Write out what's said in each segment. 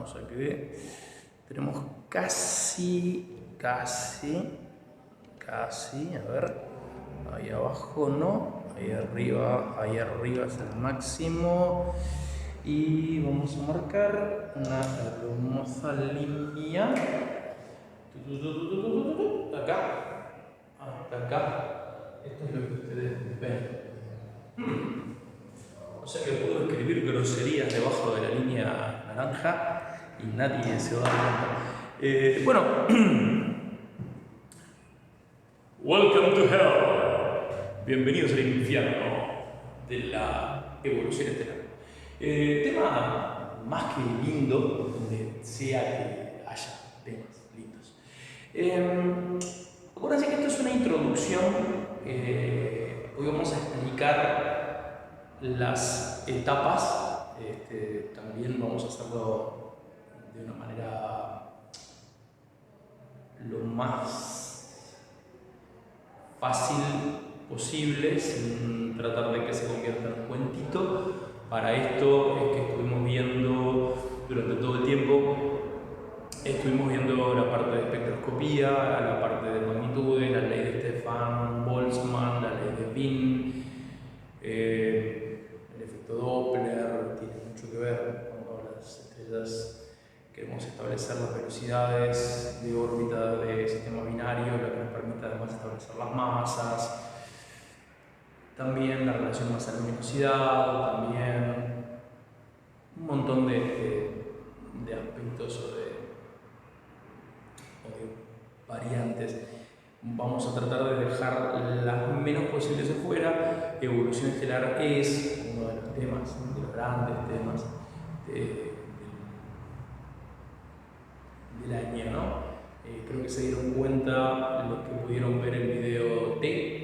Vamos a que tenemos casi, a ver, ahí abajo no, ahí arriba es el máximo. Y vamos a marcar una hermosa línea. Acá, hasta acá. Esto es lo que ustedes ven. O sea que puedo escribir groserías debajo de la línea naranja y nadie se va a dar cuenta. Bueno, welcome to hell. Bienvenidos al infierno de la evolución estelar. Tema más que lindo, donde sea que haya temas lindos. Acuérdense que esto es una introducción. Hoy vamos a explicar las etapas. También vamos a hacerlo de una manera lo más fácil posible, sin tratar de que se convierta en un cuentito. Para esto es que estuvimos viendo durante todo el tiempo, estuvimos viendo la parte de espectroscopía, la parte de magnitudes, la ley de Stefan Boltzmann, la ley de Wien, el efecto Doppler tiene mucho que ver cuando las estrellas queremos establecer las velocidades de órbita de sistemas binarios, lo que nos permite además establecer las masas. También la relación masa-luminosidad, también un montón de aspectos o de variantes. Vamos a tratar de dejar las menos posibles afuera. Evolución estelar es uno de los temas, de los grandes temas del año, ¿no? Creo que se dieron cuenta los que pudieron ver el video T.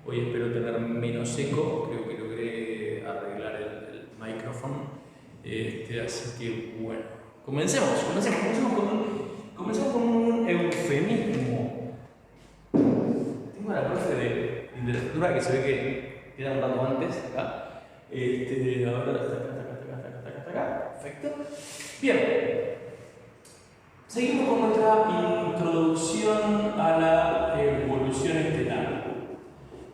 Hoy espero tener menos eco, creo que logré arreglar el micrófono. Así que bueno, comencemos con un eufemismo. Tengo a la profe de literatura que se ve que queda un rato antes acá. Hasta acá. Perfecto. Bien. Seguimos con nuestra introducción a la evolución estelar,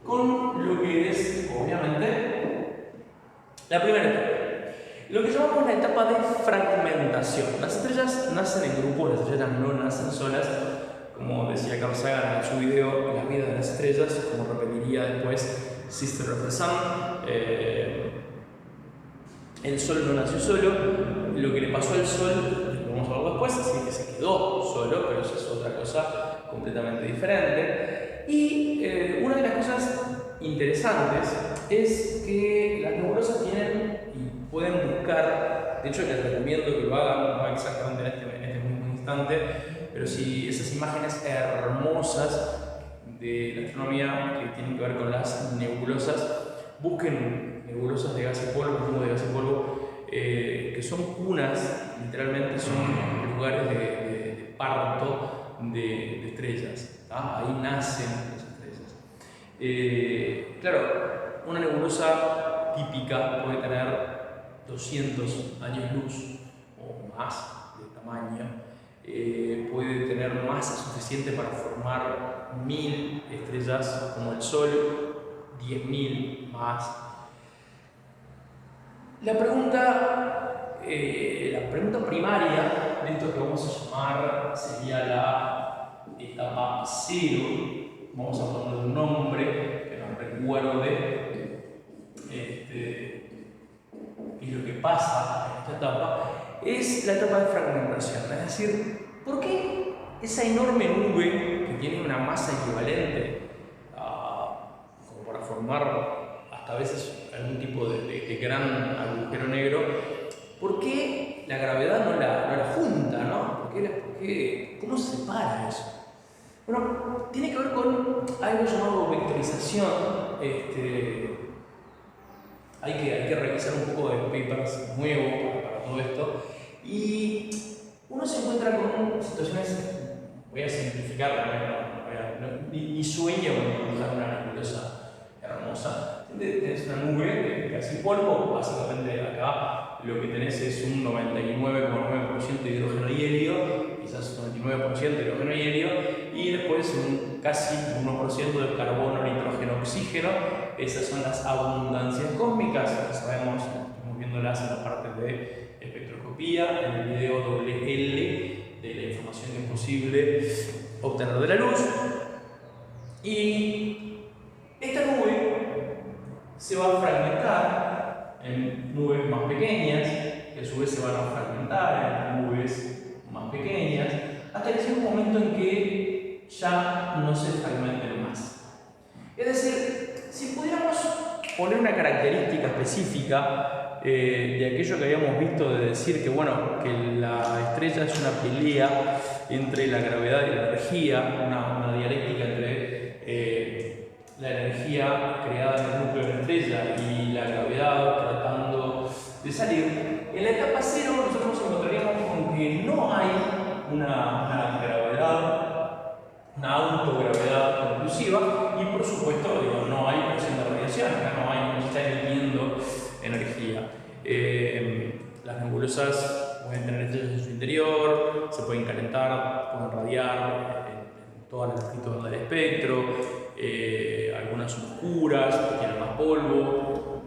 con lo que es, obviamente, la primera etapa, lo que llamamos la etapa de fragmentación. Las estrellas nacen en grupos, las estrellas no nacen solas, como decía Carl Sagan en su video La vida de las estrellas, como repetiría después Sister of the Sun. El Sol no nació solo, lo que le pasó al Sol, lo vamos a ver después, así que se quedó solo, pero eso es otra cosa completamente diferente. Y una de las cosas interesantes es que las nebulosas tienen y pueden buscar, de hecho les recomiendo que lo hagan, no exactamente en este mismo instante, pero si esas imágenes hermosas de la astronomía que tienen que ver con las nebulosas, busquen nebulosas de gas y polvo, cubos de gas y polvo, que son cunas, literalmente son lugares de parto de estrellas. Ahí nacen las estrellas. Claro, una nebulosa típica puede tener 200 años luz o más de tamaño. Puede tener masa suficiente para formar 1000 estrellas como el Sol, 10.000 más. La pregunta primaria de esto que vamos a llamar sería la etapa 0. Vamos a poner un nombre que nos recuerde y lo que pasa en esta etapa es la etapa de fragmentación. Es decir, ¿por qué esa enorme nube que tiene una masa equivalente como para formar hasta a veces algún tipo de gran agujero negro, ¿por qué la gravedad no la junta, ¿no? ¿Cómo se separa eso? Bueno, tiene que ver con algo llamado vectorización. Hay que revisar un poco de papers nuevos para todo esto. Y uno se encuentra con situaciones, voy a simplificar, ni sueño con encontrar una nebulosa hermosa, Tenés una nube de casi polvo, básicamente acá lo que tenés es un 99,9% de hidrógeno y helio, quizás un 99% de hidrógeno y helio, y después un casi 1% de carbono, nitrógeno, oxígeno. Esas son las abundancias cósmicas, que sabemos, estamos viéndolas en la parte de espectroscopía, en el video doble L de la información que es posible obtener de la luz. Y esta nube se va a fragmentar en nubes más pequeñas, que a su vez se van a fragmentar en nubes más pequeñas, hasta que llegue un momento en que ya no se fragmenten más. Es decir, si pudiéramos poner una característica específica de aquello que habíamos visto de decir que, bueno, que la estrella es una pelea entre la gravedad y la energía, una dialéctica entre la energía creada en el núcleo de la estrella y la gravedad tratando de salir. En la etapa cero nosotros nos encontraríamos con que no hay una gravedad, una autogravedad conclusiva, y por supuesto no hay presión de radiación, acá no se está emitiendo energía. Las nebulosas pueden tener estrellas en su interior, se pueden calentar, pueden radiar en todas las longitudes del espectro. Algunas son oscuras, tienen más polvo.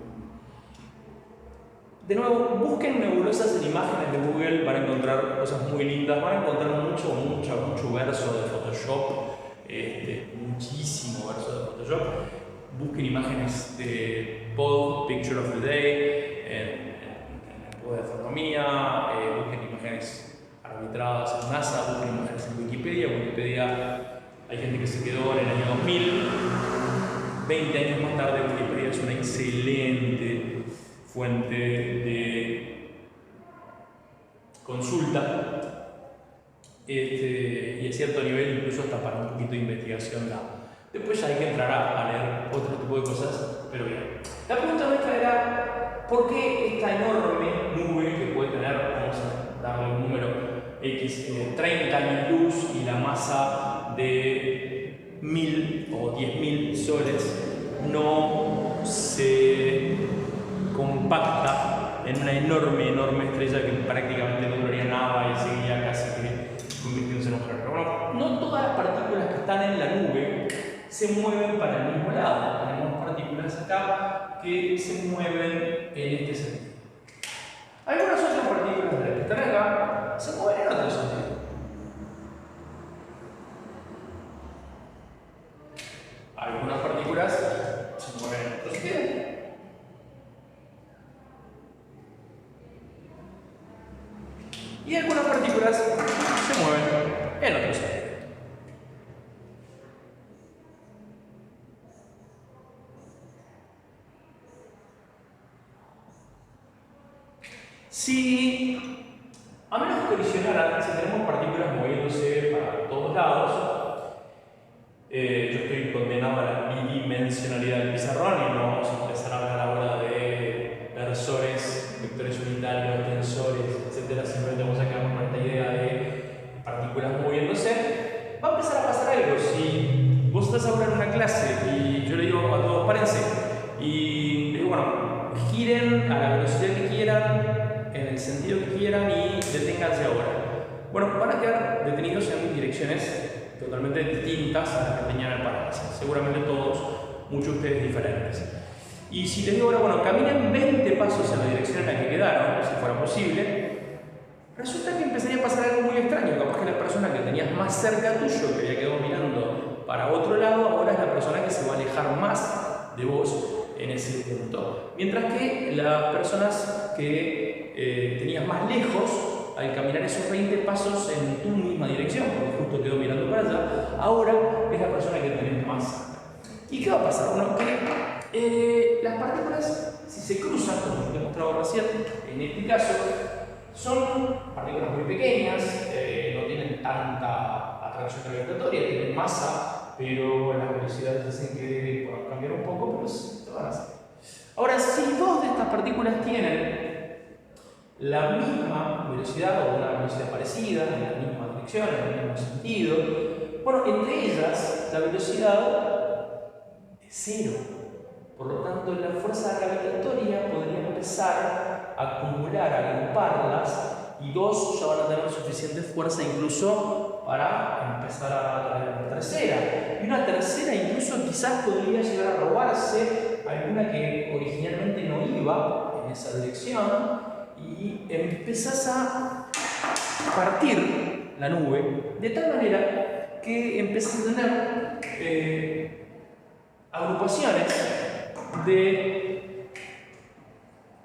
De nuevo, busquen nebulosas en imágenes de Google, van a encontrar cosas muy lindas, van a encontrar mucho verso de Photoshop, muchísimo verso de Photoshop. Busquen imágenes de POD, Picture of the Day, en POD de astronomía, busquen imágenes arbitradas en NASA, busquen imágenes en Wikipedia. Hay gente que se quedó en el año 2000, 20 años más tarde. Wikipedia es una excelente fuente de consulta y a cierto nivel incluso hasta para un poquito de investigación da. Después ya hay que entrar a leer otro tipo de cosas, pero bien. La pregunta nuestra era, ¿por qué esta enorme nube que puede tener, vamos a darle un número X, 30 años luz y la masa de 1000 o 10.000 soles, no se compacta en una enorme estrella que prácticamente no duraría nada y seguiría casi que convirtiéndose en un agujero? Bueno, no todas las partículas que están en la nube se mueven para el mismo lado. Tenemos partículas acá que se mueven en este sentido. Algunas otras partículas de las que están acá se mueven en otro sentido. Algunas partículas se mueven en otro sentido. Y algunas partículas se mueven en otro sentido. Si a menos que colisionaran, si tenemos partículas moviéndose para todos lados, yo estoy condenado a la bidimensionalidad del pizarrón y no vamos a empezar a hablar ahora de versores, vectores unitarios, tensores, etc. Simplemente vamos a quedarnos con esta idea de partículas moviéndose. Va a empezar a pasar algo. Si vos estás ahora en una clase y yo le digo a todos, párense, y le digo, bueno, giren a la velocidad que quieran, en el sentido que quieran y deténganse ahora. Bueno, van a quedar detenidos en direcciones totalmente distintas a las que tenían el paralaje. Seguramente todos, muchos de ustedes diferentes. Y si les digo ahora, bueno, caminen 20 pasos en la dirección en la que quedaron, si fuera posible, resulta que empezaría a pasar algo muy extraño. Capaz que la persona que tenías más cerca tuyo, que había quedado mirando para otro lado, ahora es la persona que se va a alejar más de vos en ese punto. Mientras que las personas que tenías más lejos, al caminar esos 20 pasos en tu misma dirección, porque justo quedó mirando para allá, ahora es la persona que tenés más cerca. ¿Y qué va a pasar? Bueno, que las partículas, si se cruzan, como te he mostrado recién, en este caso, son partículas muy pequeñas, no tienen tanta atracción gravitatoria, tienen masa, pero las velocidades hacen que puedan cambiar un poco, pues te van a hacer. Ahora, si dos de estas partículas tienen la misma velocidad o una velocidad parecida, en la misma dirección, en el mismo sentido, bueno, entre ellas la velocidad es cero. Por lo tanto, la fuerza gravitatoria podría empezar a acumular, a agruparlas, y dos ya van a tener suficiente fuerza incluso para empezar a traer una tercera. Y una tercera incluso quizás podría llegar a robarse alguna que originalmente no iba en esa dirección, y empezás a partir la nube de tal manera que empezás a tener agrupaciones de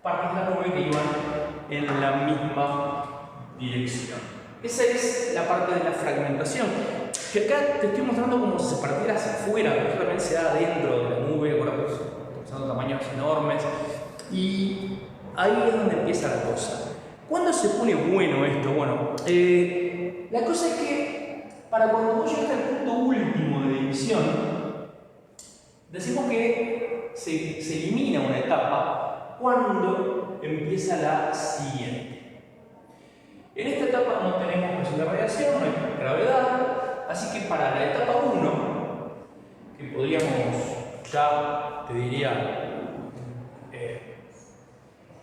partes de la nube que iban en la misma dirección. Esa es la parte de la fragmentación, que acá te estoy mostrando como si se partiera hacia afuera, pero esto también se da dentro de la nube, ahora usando tamaños enormes, y ahí es donde empieza la cosa. ¿Cuándo se pone bueno esto? Bueno, la cosa es que para cuando vos llegas al punto último de división, decimos que se elimina una etapa cuando empieza la siguiente. En esta etapa no tenemos presión de radiación, no hay gravedad, así que para la etapa 1, que podríamos ya, te diría,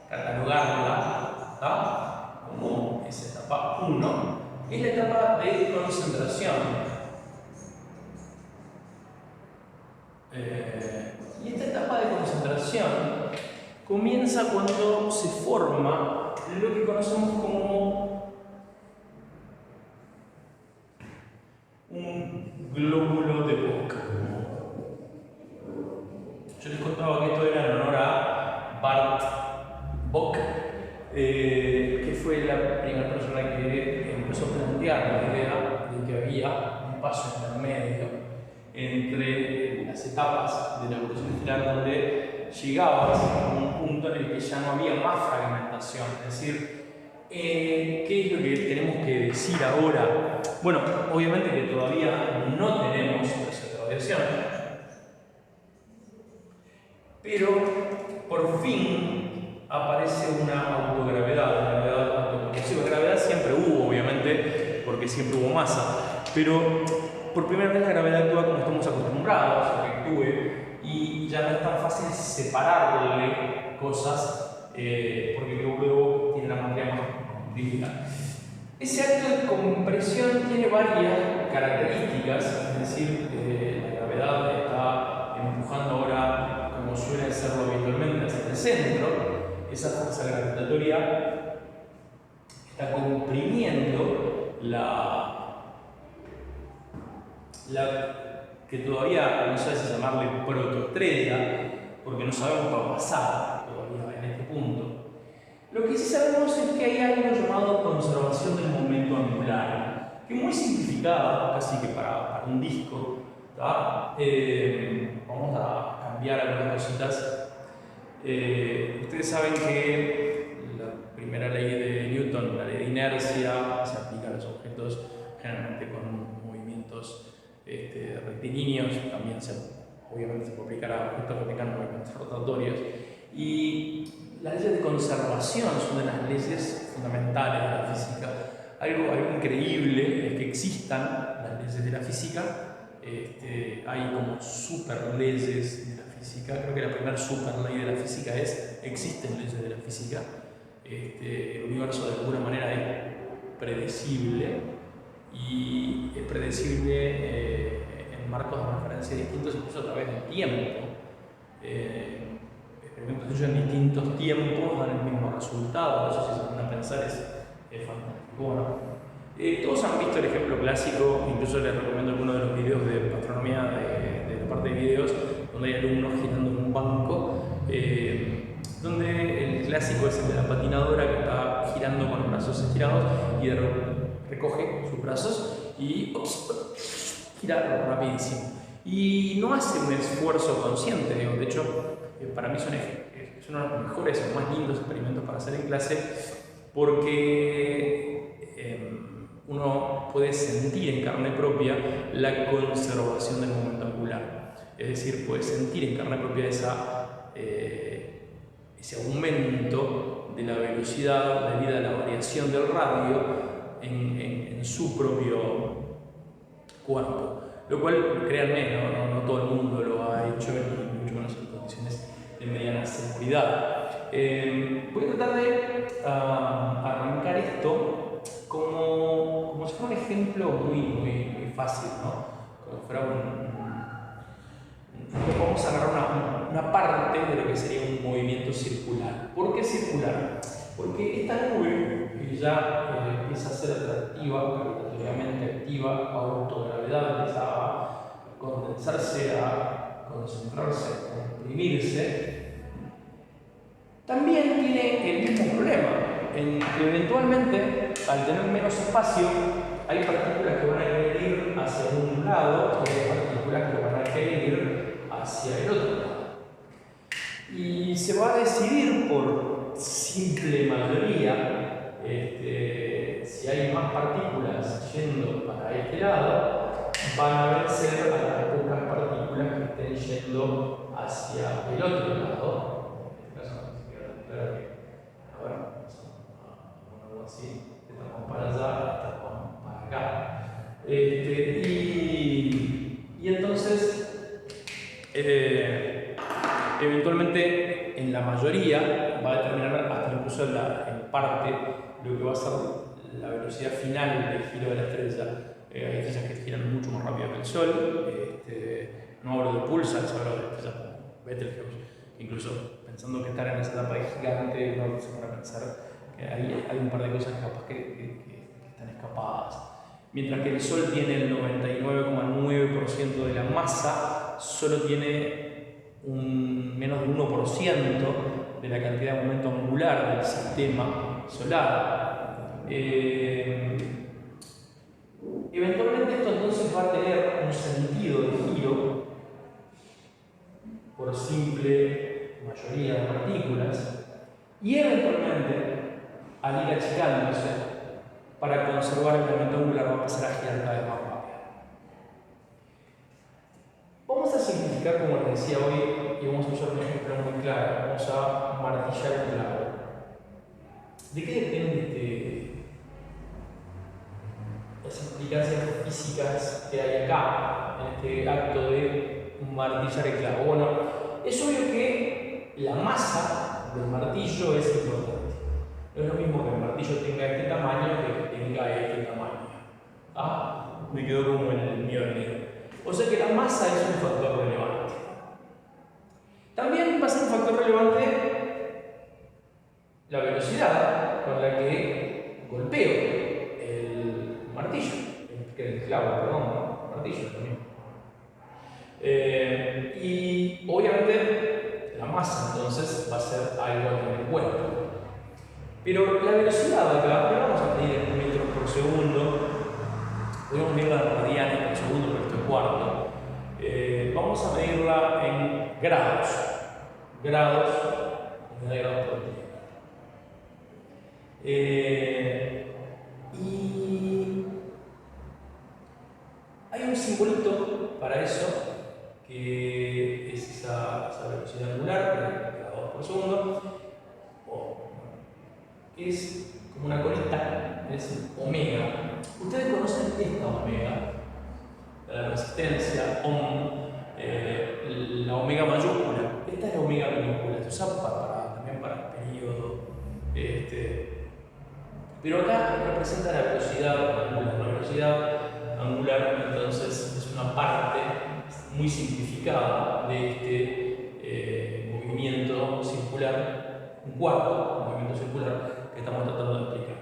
catalogarla, ¿tá?, como esa etapa 1, es la etapa de concentración. Y esta etapa de concentración comienza cuando se forma lo que conocemos como un glóbulo de Bock. Yo les contaba que esto era en honor a Bart Bock, que fue la primera persona que empezó a plantear la idea de que había un paso intermedio entre las etapas de la evolución estelar, donde llegabas a un punto en el que ya no había más fragmentación. Es decir, ¿qué es lo que tenemos que decir ahora? Bueno, obviamente que todavía no tenemos presión de radiación, pero por fin aparece una autogravedad, una gravedad autopropulsiva. Gravedad siempre hubo, obviamente, porque siempre hubo masa, pero por primera vez la gravedad actúa como estamos acostumbrados a que actúe, y ya no es tan fácil separarle cosas, porque luego tiene la materia más comprimida. Ese acto de compresión tiene varias características, es decir, la gravedad está empujando ahora, como suele serlo habitualmente, hacia el centro. Esa fuerza gravitatoria está comprimiendo la que todavía no sé si llamarle protoestrella, porque no sabemos qué va a pasar todavía en este punto. Lo que sí sabemos es que hay algo llamado conservación del momento angular, que muy simplificada, casi que para un disco, ¿tá? Vamos a cambiar algunas cositas. Ustedes saben que la primera ley de Newton, la ley de inercia, se aplica a los objetos generalmente con movimientos rectilíneos, también obviamente se puede aplicar a objetos que tengan movimientos rotatorios, y las leyes de conservación son de las leyes fundamentales de la física. Algo increíble es que existan las leyes de la física. Hay como super leyes de la física. Creo que la primera super ley de la física es: existen leyes de la física. El universo de alguna manera es predecible, y es predecible en marcos de referencia distintos, incluso a través del tiempo. Experimentos hechos en distintos tiempos dan el mismo resultado. Eso, si se ponen a pensar, es fantástico. Bueno, todos han visto el ejemplo clásico, incluso les recomiendo algunos de los videos de astronomía de la parte de videos, donde hay alumnos girando en un banco, donde el clásico es el de la patinadora, que está girando con los brazos estirados y recoge sus brazos y gira rapidísimo. Y no hace un esfuerzo consciente, digo. De hecho, para mí es uno de los mejores o más lindos experimentos para hacer en clase, porque uno puede sentir en carne propia la conservación del momento angular. Es decir, puede sentir en carne propia ese aumento de la velocidad debido a la variación del radio en su propio cuerpo. Lo cual, créanme, no todo el mundo lo ha hecho, ni mucho menos en condiciones de mediana seguridad. Voy a tratar de arrancar esto como si fuera un ejemplo muy fácil, ¿no? Como si fuera vamos a agarrar una parte de lo que sería un movimiento circular. ¿Por qué circular? Porque esta nube, que ya empieza a ser atractiva, gravitatoriamente activa, autogravedad, empieza a condensarse, a concentrarse, a comprimirse, también tiene el mismo problema, en que eventualmente, al tener menos espacio, hay partículas que van a querer ir hacia un lado y hay partículas que van a querer ir hacia el otro lado. Y se va a decidir por simple mayoría, si hay más partículas yendo para este lado, van a vencer a las pocas partículas que estén yendo hacia el otro lado. En este caso, ahora vamos a poner algo así, estas van para allá, estas van para acá. Y entonces, eventualmente, en la mayoría, va a determinar hasta incluso en parte lo que va a ser la velocidad final del giro de la estrella. Hay estrellas que giran mucho más rápido que el Sol. No hablo de pulsars, hablo de estrellas como Betelgeuse. Incluso pensando que están en esa etapa de gigante, uno se pone a pensar que hay un par de cosas capaz que están escapadas. Mientras que el Sol tiene el 99,9% de la masa, solo tiene menos de 1% de la cantidad de momento angular del sistema solar. Eventualmente esto entonces va a tener un sentido de giro por simple mayoría de partículas y eventualmente, al ir achicándose, para conservar el momento angular va a empezar a girar cada vez más rápido. Vamos a simplificar, como les decía hoy, y vamos a usar un ejemplo muy claro. Vamos a martillar un clavo. ¿De qué depende las implicancias físicas que hay acá, en este acto de martillar el clavo? Bueno, es obvio que la masa del martillo es importante. No es lo mismo que el martillo tenga este tamaño que tenga este tamaño. Me quedó como en el Mjolnir. O sea que la masa es un factor relevante. También va a ser un factor relevante la velocidad con la que golpeo el martillo, el clavo, perdón, el martillo también. Y obviamente la masa entonces va a ser algo a tener en cuenta. Pero la velocidad acá, la vamos a medir en metros por segundo, podemos medirla en radianes por segundo, pero esto es cuarto. Vamos a medirla en grados. Grados, unidad de grados por tiempo. Y hay un simbolito para eso, que es esa velocidad angular, grados por segundo, que es como una colita, es omega. Ustedes conocen esta omega, la resistencia, la omega mayúscula. Esta es la omega minúscula, se usa también para el periodo. Pero acá representa la velocidad angular. La velocidad angular, entonces, es una parte muy simplificada de este movimiento circular, un cuarto movimiento circular que estamos tratando de explicar.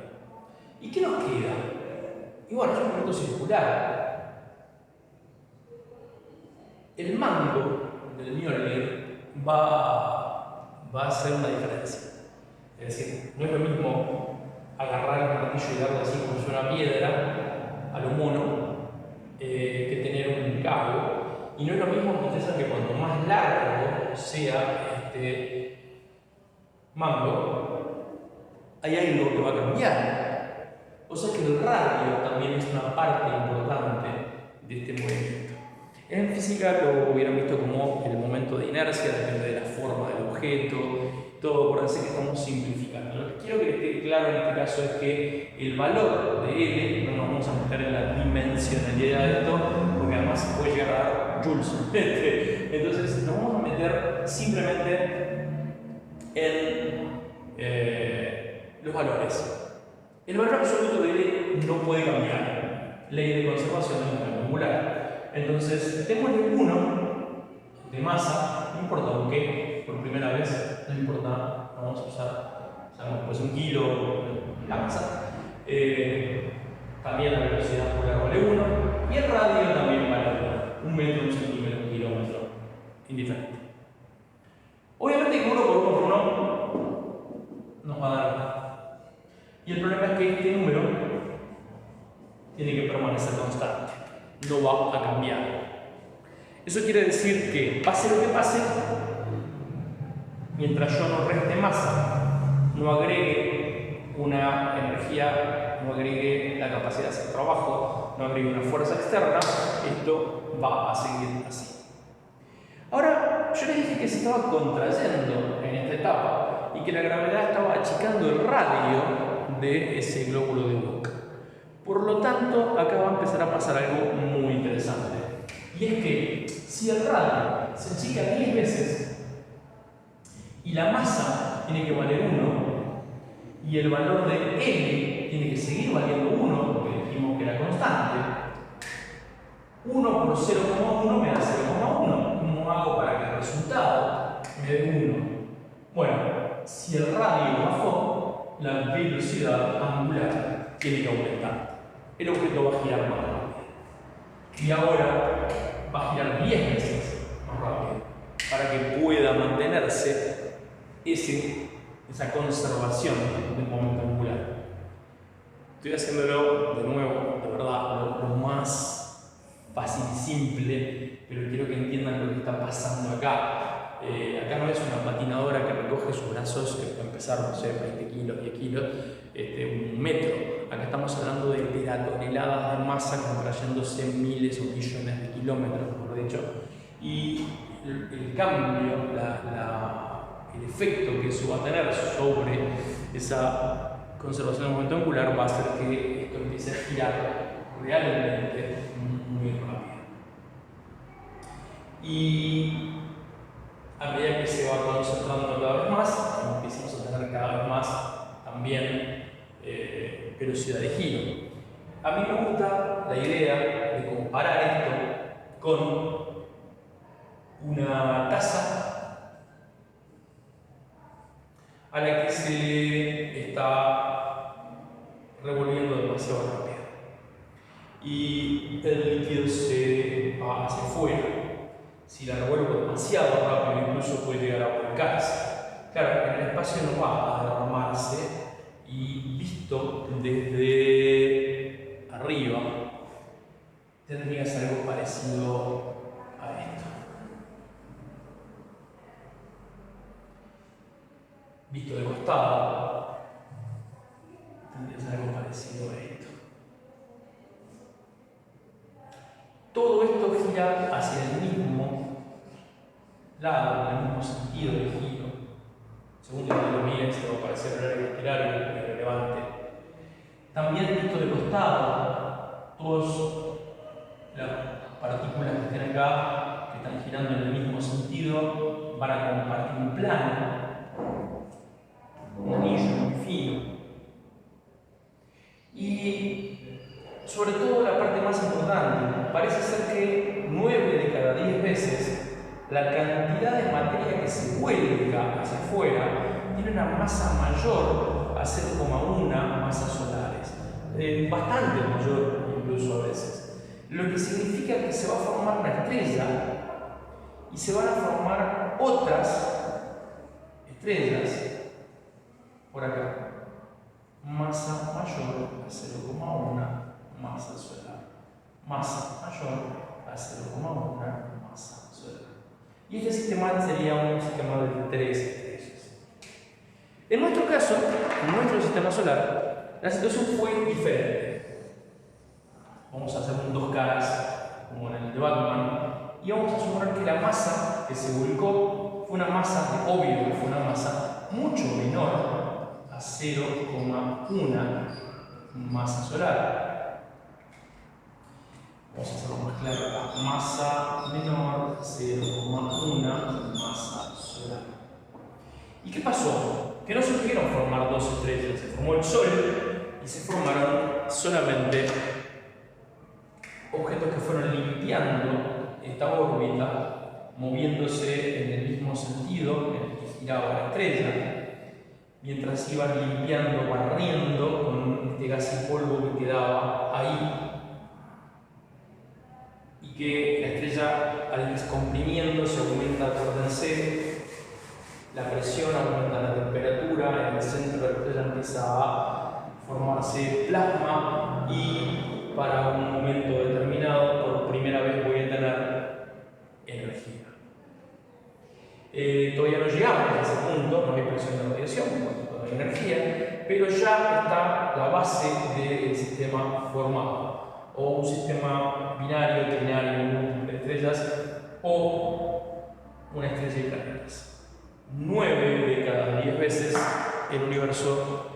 ¿Y qué nos queda? Y bueno, es un movimiento circular. El mango del Mjolnir va a hacer una diferencia. Es decir, no es lo mismo agarrar el martillo y darle así como si fuera una piedra a lo mono que tener un cabo. Y no es lo mismo que ustedes saben que cuanto más largo sea este mango, hay algo que va a cambiar. O sea que el radio también es una parte importante de este movimiento. En física lo hubieran visto como el momento de inercia, depende de la forma del objeto, Esto, acuérdense que estamos simplificando. Lo que quiero que esté claro en este caso es que el valor de L, no nos vamos a meter en la dimensionalidad de esto, porque además se puede llegar a dar joules. Entonces nos vamos a meter simplemente en los valores. El valor absoluto de L no puede cambiar. Ley de conservación del momento angular. Entonces, démosle 1 de masa, no importa aunque por primera vez, no importa, vamos a usar, sabemos pues 1 kilo la masa. También la velocidad angular vale 1 y el radio también vale 1. 1 metro, 1 centímetro, 1 kilómetro, indiferente. Obviamente que 1 por 1 por 1 nos va a dar. Y el problema es que este número tiene que permanecer constante, no va a cambiar. Eso quiere decir que pase lo que pase, mientras yo no reste masa, no agregue una energía, no agregue la capacidad de hacer trabajo, no agregue una fuerza externa, esto va a seguir así. Ahora, yo les dije que se estaba contrayendo en esta etapa y que la gravedad estaba achicando el radio de ese glóbulo de Boca. Por lo tanto, acá va a empezar a pasar algo muy interesante. Y es que si el radio se achica 10 veces y la masa tiene que valer 1 y el valor de L tiene que seguir valiendo 1 porque dijimos que era constante, 1 por 0,1 me da 0,1. ¿Cómo hago para que el resultado me dé 1? Bueno, si el radio bajó, la velocidad angular tiene que aumentar. El objeto va a girar más rápido. Y ahora va a girar 10 veces más rápido para que pueda mantenerse esa conservación del momento angular. Estoy haciéndolo de nuevo, de verdad, lo más fácil y simple, pero quiero que entiendan lo que está pasando acá. Acá no es una patinadora que recoge sus brazos, que puede empezar, no sé, 20 kilos, 10 kilos, 1 metro. Acá estamos hablando de teratoneladas de masa contrayéndose miles o millones de kilómetros, mejor dicho. Y el cambio, el efecto que eso va a tener sobre esa conservación del momento angular va a hacer que esto empiece a girar realmente muy rápido. Y a medida que se va concentrando cada vez más, empezamos a tener cada vez más también velocidad de giro. A mí me gusta la idea de comparar esto con una taza a la que se está revolviendo demasiado rápido y el líquido se va hacia afuera. Si la revuelvo demasiado rápido, incluso puede llegar a volcarse. Claro, en el espacio no va a derramarse y visto desde arriba tendría que ser algo parecido a esto. Visto de costado tendría que ser algo parecido a esto. Todo esto gira hacia el mismo lado, en el mismo sentido de giro. Según donde lo miren, se va a parecer irrelevante. También visto de costado, todas las partículas que estén acá, que están girando en el mismo sentido, van a compartir un plano, un anillo muy fino. Y sobre todo la parte más importante, parece ser que 9 de cada 10 veces la cantidad de materia que se vuelca hacia afuera tiene una masa mayor a 0,1 masas solares, bastante mayor incluso a veces, lo que significa que se va a formar una estrella y se van a formar otras estrellas por acá, masa mayor a 0,1 masa solar, masa mayor a 0,1 masa solar. Y este sistema sería un sistema de 3 estrellas. En nuestro caso, en nuestro sistema solar, la situación fue diferente. Vamos a hacer un 2 caras, como en el de Batman, y vamos a suponer que la masa que se volcó fue una masa, obvio que fue una masa mucho menor a 0,1 masa solar. Vamos a hacerlo más claro acá. Masa menor a 0,1 masa solar. ¿Y qué pasó? Que no se pudieron formar dos estrellas. Se formó el Sol y se formaron solamente objetos que fueron limpiando esta órbita, moviéndose en el mismo sentido en el que giraba la estrella, mientras iban limpiando, barriendo con este gas y polvo que quedaba ahí, y que la estrella, al descomprimiéndose, aumenta, acuérdense, la presión, aumenta la temperatura, en el centro de la estrella empieza a formarse plasma y para un momento determinado, por primera vez voy a tener energía. Todavía no llegamos a ese punto, no hay presión de radiación, no hay energía, pero ya está la base del sistema formado, o un sistema binario, trinario, múltiple de estrellas, o una estrella de planetas. 9 de cada 10 veces el universo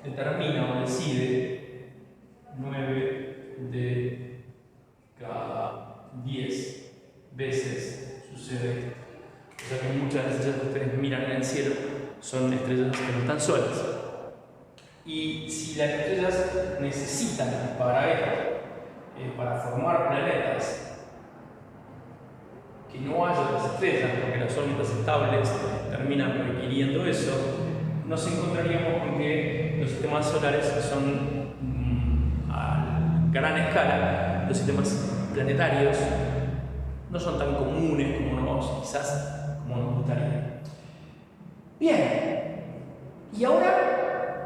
determina o decide 9 de cada 10 veces sucede esto. O sea que muchas de las estrellas que ustedes miran en el cielo son estrellas que no están solas. Y si las estrellas necesitan para esto, para formar planetas, que no haya otras estrellas, porque las órbitas estables terminan requiriendo eso, nos encontraríamos con que los sistemas solares son a gran escala, los sistemas planetarios no son tan comunes quizás como nos gustaría. Bien, y ahora,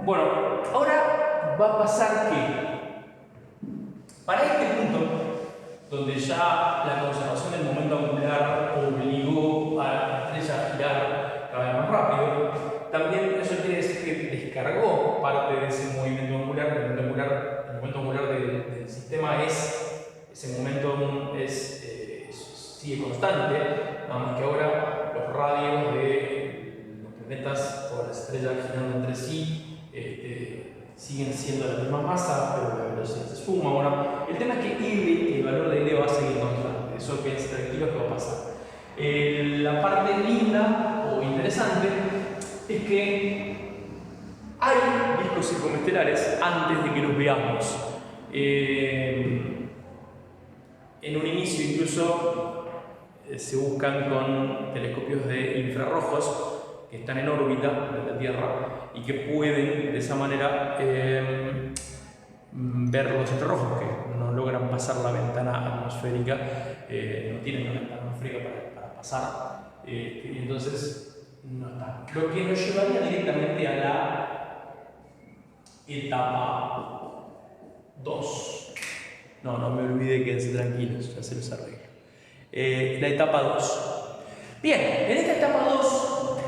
ahora va a pasar que para este punto, donde ya la conservación del momento angular obligó a la estrella a girar cada vez más rápido, también eso quiere decir que descargó parte de ese movimiento angular. El momento angular del sistema ese momento sigue constante, nada más que ahora los radios de los planetas o las estrellas girando entre sí siguen siendo la misma masa, pero la velocidad se suma. Ahora, el tema es que el valor de L va a seguir constante, eso piensen tranquilos que va a pasar. La parte linda o interesante es que hay discos circunestelares antes de que los veamos. En un inicio incluso se buscan con telescopios de infrarrojos que están en órbita de la Tierra y que pueden de esa manera ver los infrarrojos, que no logran pasar la ventana atmosférica, no tienen una ventana atmosférica para pasar, y entonces no está. Lo que nos llevaría directamente a la etapa 2. No me olvide, quédense tranquilos, ya se los arreglo. La etapa 2. Bien, en esta etapa 2,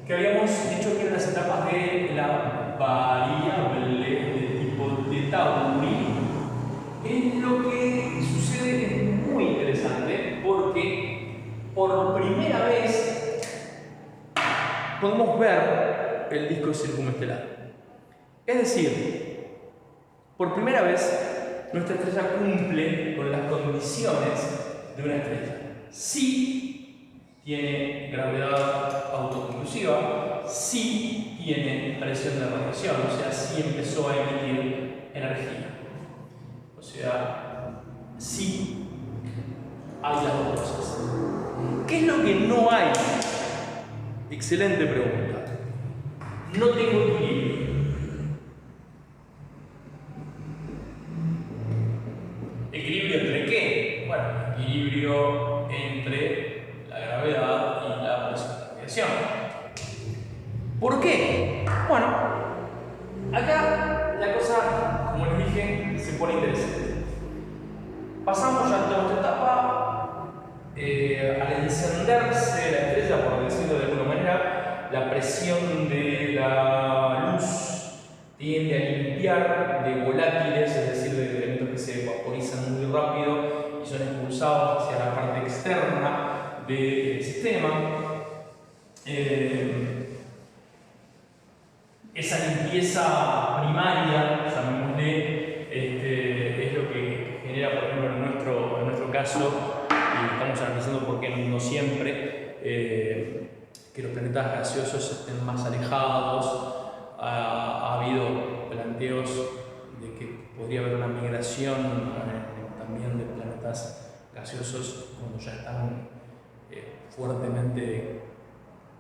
que habíamos dicho que eran las etapas de la variable de tipo de Tauri, lo que sucede es muy interesante porque por primera vez podemos ver el disco circunestelar. Es decir, por primera vez nuestra estrella cumple con las condiciones de una estrella. Sí tiene gravedad autoconclusiva, sí tiene presión de radiación, o sea, sí empezó a emitir energía. O sea, sí hay las dos cosas. ¿Qué es lo que no hay? Excelente pregunta. No tengo equilibrio. ¿Equilibrio entre qué? Bueno, equilibrio entre la gravedad y la presión de radiación. ¿Por qué? Bueno, acá la cosa, como les dije, se pone interesante. Pasamos ya toda esta etapa, al encenderse la estrella, por decirlo de alguna manera, la presión de la luz tiende a limpiar de volátiles, es decir, de elementos que se vaporizan muy rápido y son expulsados hacia la parte externa del sistema. esa limpieza primaria, llamémosle, es lo que genera, por ejemplo, en nuestro caso, y estamos analizando por qué no siempre, que los planetas gaseosos estén más alejados. Ha habido planteos de que podría haber una migración también de planetas gaseosos cuando ya están fuertemente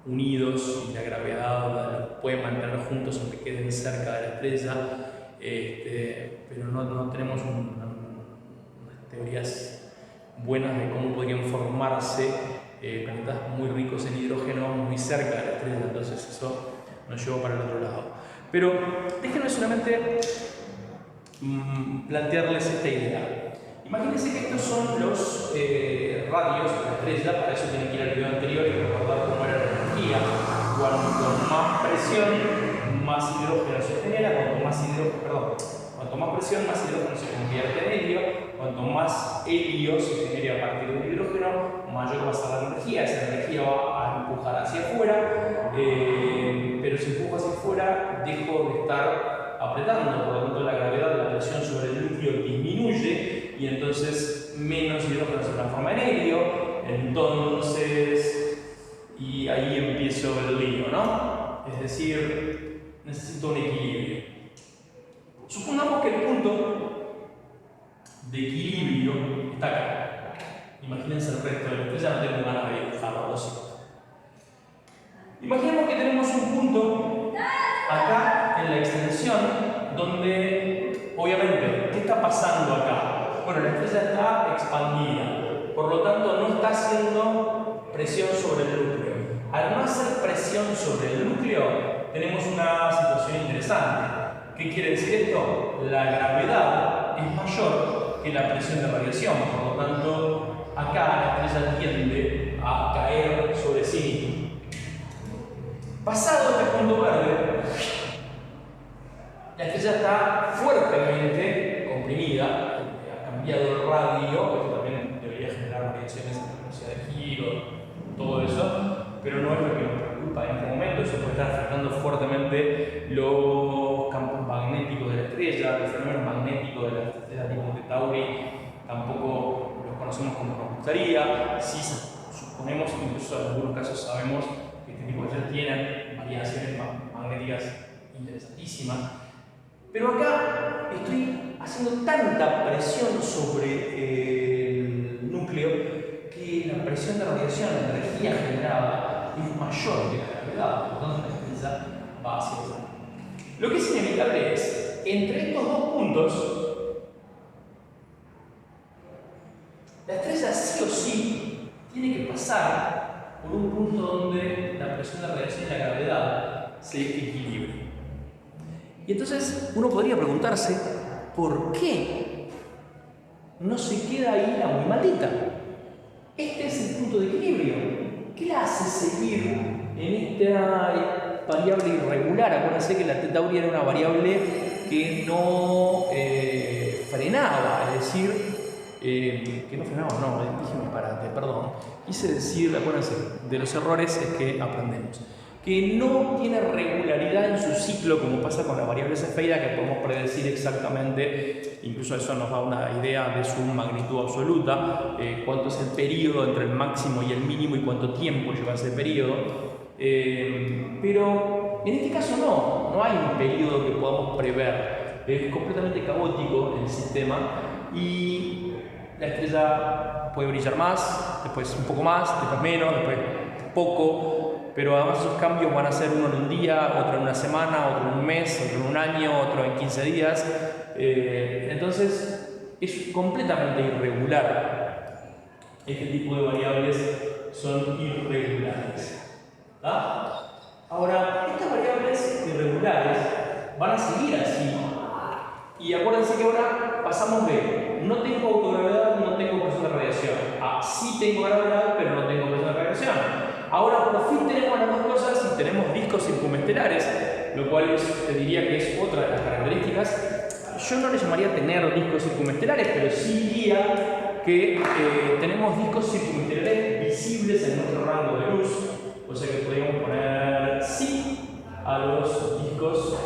unidos y la gravedad los puede mantener juntos aunque queden cerca de la estrella, pero no tenemos unas teorías buenas de cómo podrían formarse planetas muy ricos en hidrógeno muy cerca de la estrella, entonces eso nos llevó para el otro lado. Pero déjenme solamente plantearles esta idea. Imagínense que estos son los radios de la estrella, para eso tienen que ir al video anterior y recordar cómo era la energía. Cuanto más presión, más hidrógeno se genera, cuanto más presión, más hidrógeno se convierte en helio, cuanto más helio se genere a partir del hidrógeno, mayor va a ser la energía, esa energía va a empujar hacia afuera, pero si empujo hacia afuera, dejo de estar apretando, por lo tanto la gravedad de la presión sobre el núcleo disminuye y entonces menos hidrógeno se transforma en helio, y ahí empiezo el lío, ¿no? Es decir, necesito un equilibrio. Supongamos que el punto de equilibrio está acá. Imagínense el resto de la estrella, no tengo ganas de dibujarlo, así. Imaginemos que tenemos un punto acá en la extensión donde, obviamente, ¿qué está pasando acá? Bueno, la estrella está expandida, por lo tanto no está haciendo presión sobre el núcleo. Al no hacer presión sobre el núcleo, tenemos una situación interesante. ¿Qué quiere decir esto? La gravedad es mayor que la presión de radiación, por lo tanto, acá la estrella tiende a caer sobre sí misma. Pasado este punto verde, la estrella está fuertemente comprimida, ha cambiado el radio, esto también debería generar variaciones en la velocidad de giro, todo eso, pero no es lo que nos preocupa en este momento. Eso puede estar afectando fuertemente los campos magnéticos de la estrella, los fenómenos magnéticos de la estrella tipo de Tauri tampoco los conocemos como nos gustaría. Sí, suponemos, incluso en algunos casos sabemos que este tipo de estrellas tienen variaciones magnéticas interesantísimas. Pero acá estoy haciendo tanta presión sobre el núcleo que la presión de radiación, la energía generada, es mayor que la gravedad, por lo tanto la estrella va hacia allá. Lo que es inevitable es, entre estos dos puntos, la estrella sí o sí tiene que pasar por un punto donde la presión de radiación y la gravedad se equilibren. Y entonces uno podría preguntarse, ¿por qué no se queda ahí la muy maldita? Este es el punto de equilibrio. ¿Qué la hace seguir en esta variable irregular? Acuérdense que la T-Tauri era una variable que no frenaba, es decir, que no frenaba, no, dije un disparate, perdón. Quise decir, acuérdense, de los errores es que aprendemos. Que no tiene regularidad en su ciclo, como pasa con la variable cefeida, que podemos predecir exactamente, incluso eso nos da una idea de su magnitud absoluta, cuánto es el periodo entre el máximo y el mínimo y cuánto tiempo lleva ese periodo. Pero en este caso no hay un periodo que podamos prever, es completamente caótico el sistema y la estrella puede brillar más, después un poco más, después menos, después poco. Pero además esos cambios van a ser uno en un día, otro en una semana, otro en un mes, otro en un año, otro en 15 días. Entonces es completamente irregular. Este tipo de variables son irregulares. ¿Ah? Ahora, estas variables irregulares van a seguir así. Y acuérdense que ahora pasamos de no tengo autogravedad, no tengo presión de radiación, a sí tengo gravedad, pero no tengo presión de radiación. Ahora por fin tenemos las dos cosas y tenemos discos circunestelares, lo cual te diría que es otra de las características. Yo no le llamaría tener discos circunestelares, pero sí diría que tenemos discos circunestelares visibles en nuestro rango de luz, o sea que podríamos poner sí a los discos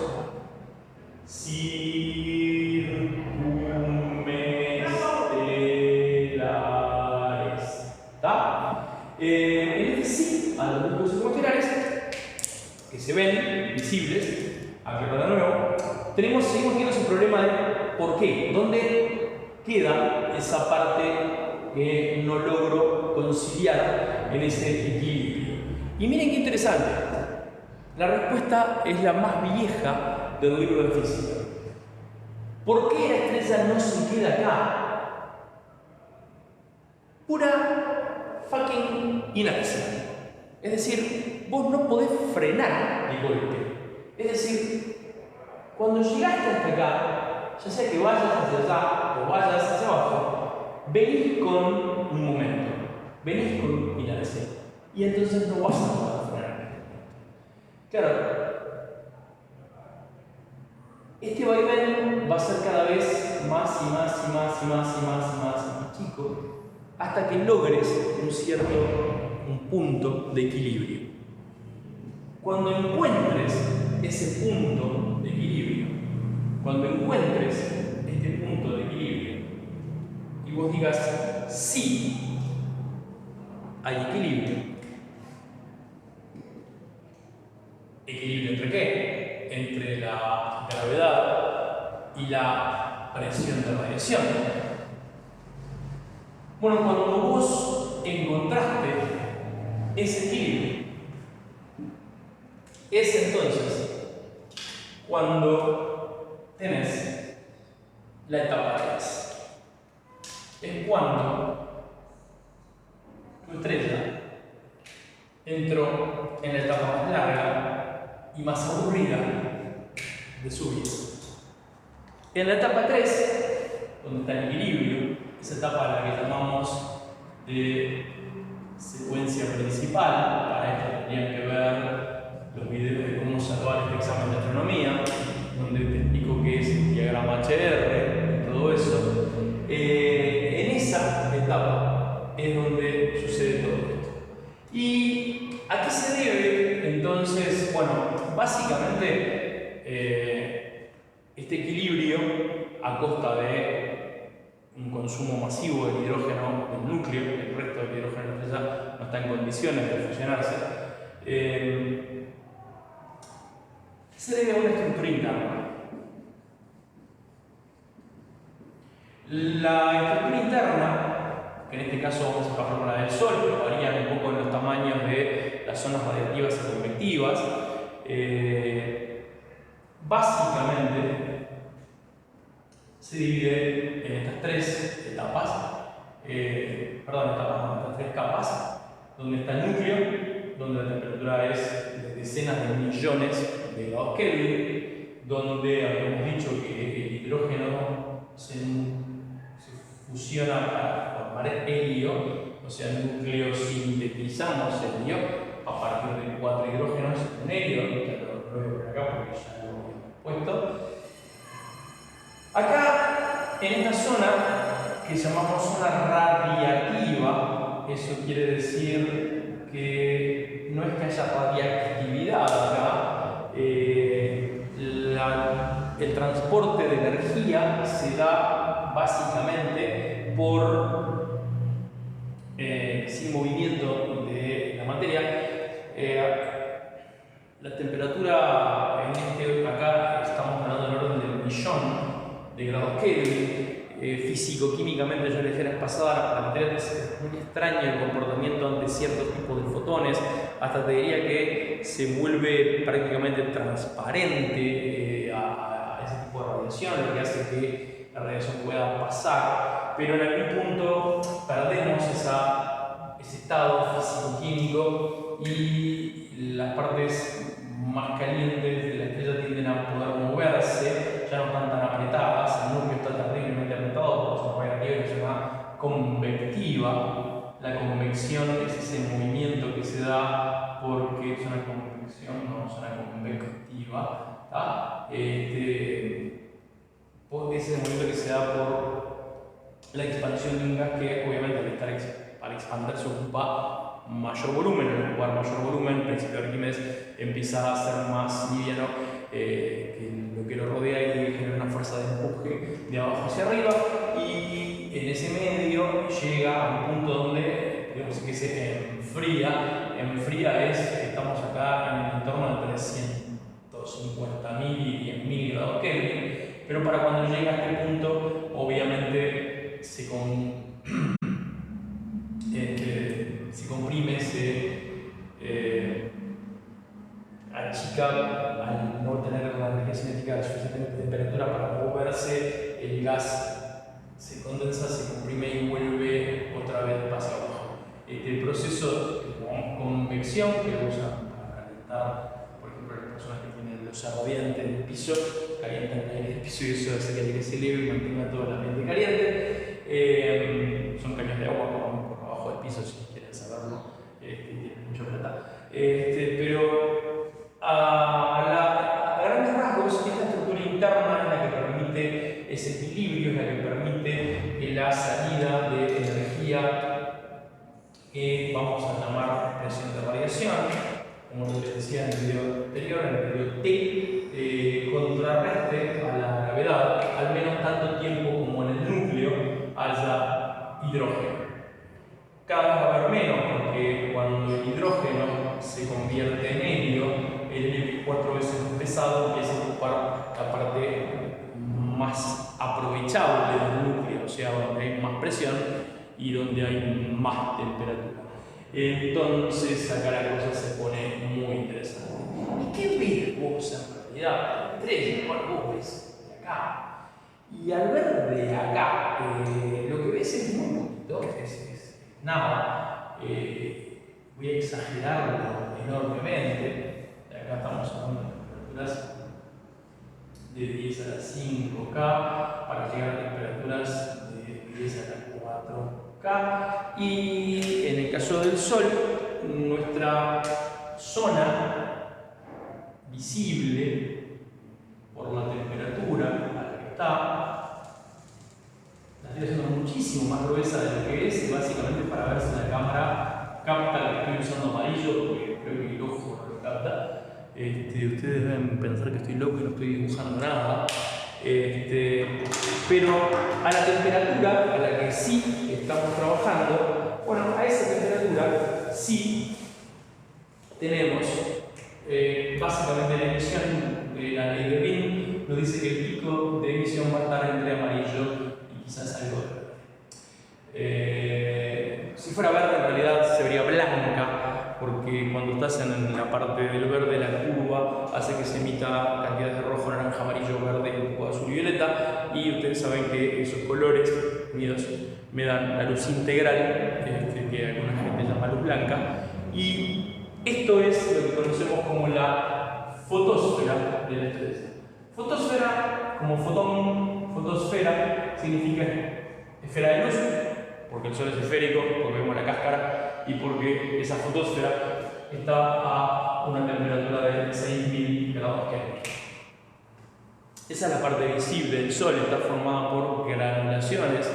circunestelares. ¿Está? En este sí, a los discos circunestelares, que se ven visibles, aclaro de nuevo, seguimos teniendo ese problema de ¿por qué? ¿Dónde queda esa parte que no logro conciliar en ese equilibrio? Y miren qué interesante, la respuesta es la más vieja del libro de física. ¿Por qué la estrella no se queda acá? Pura fucking inercia. Es decir, vos no podés frenar de golpe. Es decir, cuando llegaste hasta acá, ya sea que vayas hacia allá o vayas hacia abajo, venís con un momento, venís con inercia. Y entonces no vas a poder frenar. Claro, este vaivén va a ser cada vez más y más y más y más y más y más y más chico, hasta que logres un punto de equilibrio. Cuando encuentres ese punto de equilibrio, cuando encuentres este punto de equilibrio y vos digas sí, hay equilibrio. ¿Equilibrio entre qué? Entre la gravedad y la presión de radiación. Bueno, cuando vos encontraste ese equilibrio, es entonces cuando tenés la etapa 3. Es cuando tu estrella entró en la etapa más larga y más aburrida de su vida. En la etapa 3, donde está el equilibrio, esa etapa a la que llamamos de secuencia principal, para esto tendrían que ver los videos de cómo salvar este examen de astronomía, donde te explico qué es el diagrama HR y todo eso. En esa etapa es donde sucede todo esto. ¿Y a qué se debe? Entonces, bueno, básicamente este equilibrio a costa de un consumo masivo del hidrógeno del núcleo, el resto del hidrógeno de la estrella no está en condiciones de fusionarse, se debe a una estructura interna. La estructura interna, que en este caso vamos a trabajar con la del Sol, pero varían un poco en los tamaños de las zonas radiactivas y convectivas, básicamente se divide en estas tres etapas, estas tres capas, donde está el núcleo, donde la temperatura es de decenas de millones de grados Kelvin, donde habíamos dicho que el hidrógeno se fusiona para formar helio, o sea, el núcleo sintetizamos helio a partir de 4 hidrógenos en helio, que lo voy a poner acá porque ya lo hemos puesto. Acá, en esta zona, que llamamos zona radiactiva, eso quiere decir que no es que haya radiactividad acá, el transporte de energía se da básicamente por sin movimiento de la materia. La temperatura acá estamos hablando del orden del millón de grados Kelvin. Físico-químicamente, yo les decía la vez pasada, la materia es muy extraña el comportamiento ante ciertos tipos de fotones, hasta te diría que se vuelve prácticamente transparente a ese tipo de radiación, lo que hace que la radiación pueda pasar, pero en algún punto perdemos ese estado físico-químico y las partes más calientes de la estrella tienden a poder moverse, ya no están tan apretadas, el núcleo está terriblemente apretado por su radiación que se llama convectiva. La convección es ese movimiento que se da porque es una convección, no es una convectiva, ese movimiento que se da por la expansión de un gas que obviamente al expandirse ocupa mayor volumen, al ocupar mayor volumen, el principio de Arquímedes empieza a ser más liviano que lo que lo rodea y genera una fuerza de empuje de abajo hacia arriba, y en ese medio llega a un punto donde digamos que se enfría. Enfría estamos acá en el entorno de 350.000 y 10.000 grados Kelvin, pero para cuando llega a este punto obviamente se comprime, se achica al no tener la energía cinética de suficiente temperatura para moverse, el gas se condensa, se comprime y vuelve otra vez hacia abajo. El proceso de convección, que lo usan para calentar, por ejemplo, las personas que tienen los radiantes del piso, calientan el aire del piso y eso hace que el aire se eleve y mantenga todo el ambiente caliente. Son caños de agua que van por abajo del piso, si quieren saberlo, tienen mucha plata. Pero a grandes rasgos, esta estructura interna es la que permite ese equilibrio, es la que permite la salida de energía que vamos a llamar presión de radiación, como les decía en el video anterior, en el video T, contrarreste a la gravedad, al menos tanto tiempo como en el núcleo haya hidrógeno. Cada vez va a haber menos, porque cuando el hidrógeno se convierte en helio, el helio, que es 4 veces más pesado, empieza a ocupar la parte más aprovechable del núcleo, o sea, donde hay más presión y donde hay más temperatura. Entonces acá la cosa se pone muy interesante. ¿Y qué ves vos en realidad? Estrellas, bueno, vos ves de acá. Y al ver de acá, lo que ves es muy poquito, es nada. Voy a exagerarlo enormemente. Acá estamos hablando de temperaturas de 10 a la 5K para llegar a temperaturas de 10 a la 4K. Y en el caso del Sol, nuestra zona visible por la temperatura a la que está, la estoy haciendo muchísimo más gruesa de lo que es, y básicamente para ver si la cámara capta que estoy usando amarillo, porque creo que el ojo no lo capta. Ustedes deben pensar que estoy loco y no estoy dibujando nada. Pero a la temperatura a la que sí estamos trabajando, bueno, a esa temperatura sí tenemos básicamente la emisión de la ley de Bin nos dice que el pico de emisión va a estar entre amarillo y quizás algo verde. Si fuera verde, en realidad se vería blanca, porque cuando estás en la parte del verde, la curva hace que se emita cantidades de rojo, naranja, amarillo, verde y un poco de azul y violeta, y ustedes saben que esos colores unidos me dan la luz integral, que alguna gente llama luz blanca, y esto es lo que conocemos como la fotosfera de la estrella. Fotosfera, como fotón, fotosfera, significa esfera de luz, porque el Sol es esférico, porque vemos la cáscara y porque esa fotosfera está a una temperatura de 6.000 grados Kelvin. Esa es la parte visible del Sol, está formada por granulaciones.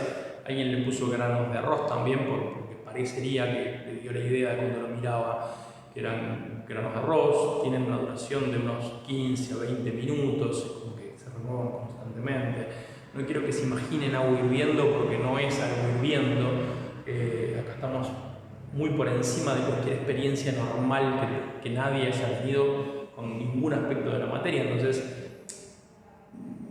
Alguien le puso granos de arroz también, porque parecería que le dio la idea de cuando lo miraba que eran granos de arroz. Tienen una duración de unos 15 a 20 minutos, como que se renuevan constantemente. No quiero que se imaginen agua hirviendo, porque no es agua hirviendo. Acá estamos muy por encima de cualquier experiencia normal que nadie haya tenido con ningún aspecto de la materia. Entonces,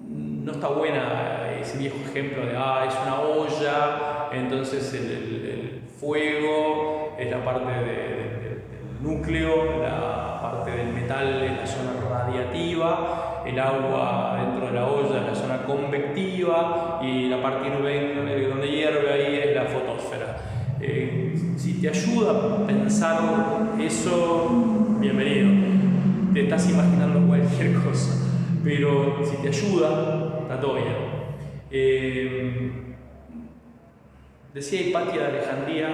no está buena ese viejo ejemplo de es una olla, entonces el fuego es la parte del núcleo, la parte del metal es la zona radiativa, el agua dentro de la olla es la zona convectiva y la parte donde hierve ahí es la fotosfera. Si te ayuda a pensar eso, bienvenido. Te estás imaginando cualquier cosa, pero si te ayuda, está todo bien. Decía Hipatia de Alejandría,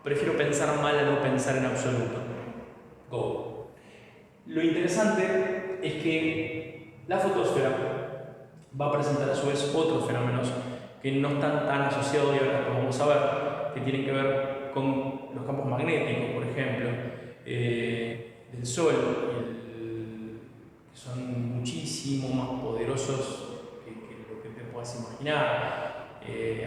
prefiero pensar mal a no pensar en absoluto. Go. Lo interesante es que la fotosfera va a presentar a su vez otros fenómenos que no están tan asociados, y ahora los vamos a ver, que tienen que ver con los campos magnéticos, por ejemplo, del Sol, que son muchísimo más poderosos que lo que te puedas imaginar.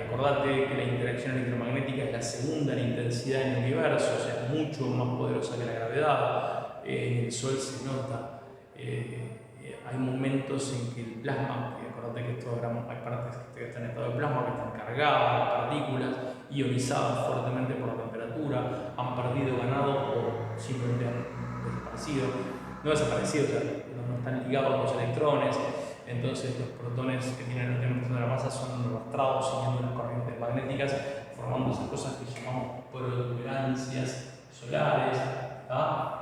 Acordate que la interacción electromagnética es la segunda en intensidad en el universo, o sea, es mucho más poderosa que la gravedad. En el Sol se nota. Hay momentos en que el plasma, acordate que hay partes que están en estado de plasma, que están cargadas, partículas ionizadas fuertemente por la temperatura, han perdido, ganado o simplemente han desaparecido. No desaparecido, o sea, no están ligados a los electrones. Entonces los protones que tienen el 90% de la masa son arrastrados siguiendo las corrientes magnéticas, formando esas cosas que llamamos protuberancias solares.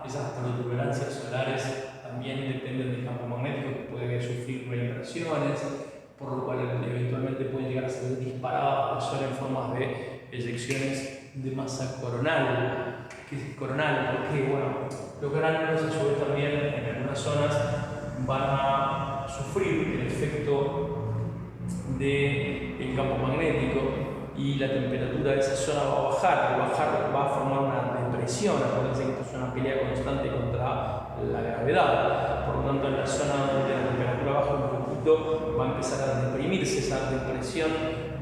Esas protuberancias solares también dependen del campo magnético, que puede sufrir reinversiones, por lo cual eventualmente pueden llegar a ser disparadas al Sol en forma de eyecciones de masa coronal. ¿Qué es coronal? Porque bueno, los granos a su vez también en algunas zonas van a sufrir el efecto del campo magnético y la temperatura de esa zona va a bajar, va a formar una depresión. Acuérdense que esto es una pelea constante contra la gravedad. Por lo tanto, en la zona donde la temperatura baja un poquito, va a empezar a deprimirse. Esa depresión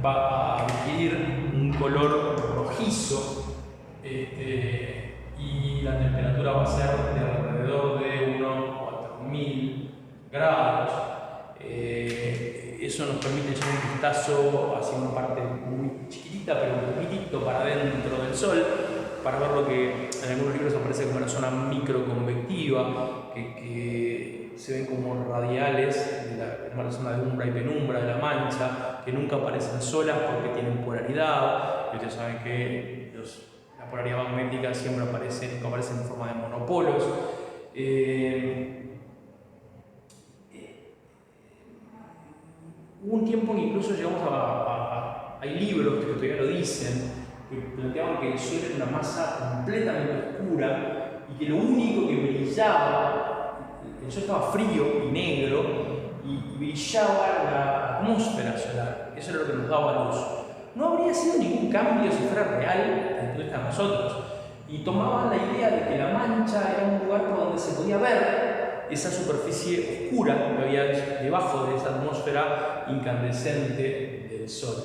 va a adquirir un color rojizo y la temperatura va a ser de alrededor de unos 4000 grados. Eso nos permite echar un vistazo hacia una parte muy chiquitita, pero un poquitito para adentro del Sol, para ver lo que en algunos libros aparece como una zona microconvectiva, que se ven como radiales de la zona de umbra y penumbra de la mancha, que nunca aparecen solas porque tienen polaridad. Y ustedes saben que la polaridad magnética siempre nunca aparece en forma de monopolos. Hubo un tiempo en que incluso llegamos hay libros que todavía lo dicen, que planteaban que el Sol era una masa completamente oscura y que lo único que brillaba, el Sol estaba frío y negro y brillaba la atmósfera solar. Eso era lo que nos daba luz. No habría sido ningún cambio si fuera real dentro de nosotros. Y tomaban la idea de que la mancha era un lugar por donde se podía ver esa superficie oscura que había debajo de esa atmósfera incandescente del Sol.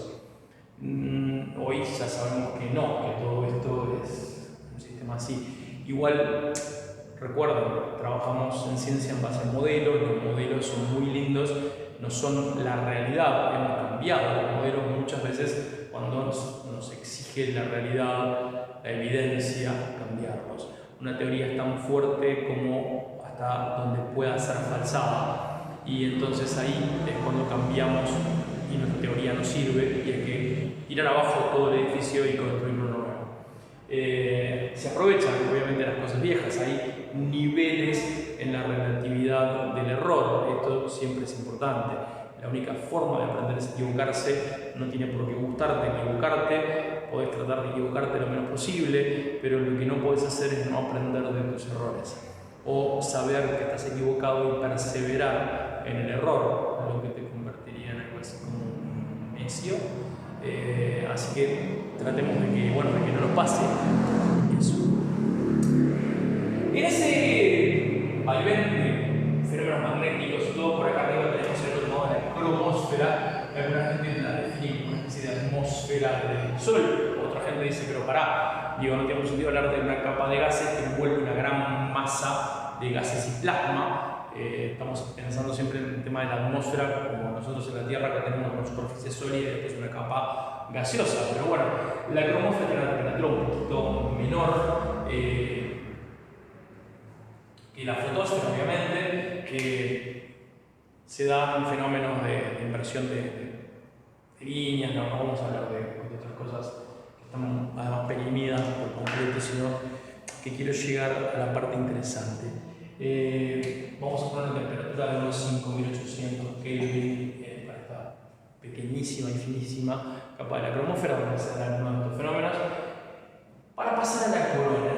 Hoy ya sabemos que no, que todo esto es un sistema así. Igual, recuerden, trabajamos en ciencia en base a modelos, los modelos son muy lindos, no son la realidad, hemos cambiado los modelos muchas veces cuando nos exige la realidad, la evidencia, cambiarlos. Una teoría es tan fuerte como hasta donde pueda ser falsada, y entonces ahí es cuando cambiamos y nuestra teoría no sirve y hay que tirar abajo todo el edificio y construir uno nuevo. Se aprovechan obviamente las cosas viejas, hay niveles en la relatividad del error, esto siempre es importante. La única forma de aprender es equivocarse, no tiene por qué gustarte equivocarte, podés tratar de equivocarte lo menos posible, pero lo que no podés hacer es no aprender de tus errores o saber que estás equivocado y perseverar en el error, lo que te convertiría en algo así como un necio. Así que tratemos de que no nos pase eso. En ese vaivén de fenómenos magnéticos, todo por acá arriba tenemos el otro modo, la cromosfera, que alguna gente la define como una especie de atmósfera del Sol. Otra gente dice, pero pará, no tiene mucho sentido hablar de una capa de gases que envuelve una gran masa de gases y plasma. Estamos pensando siempre en el tema de la atmósfera, como nosotros en la Tierra, que tenemos una superficie sólida y después una capa gaseosa. Pero bueno, la cromosfera tiene una temperatura un poquito menor que la fotosfera, obviamente, que se dan fenómenos de inversión de líneas. No vamos a hablar de otras cosas que están además perimidas por completo, sino que quiero llegar a la parte interesante. Vamos a poner una temperatura de unos 5800 Kelvin para esta pequeñísima y finísima capa de la cromosfera, donde se dan algunos de estos fenómenos, para pasar a la corona.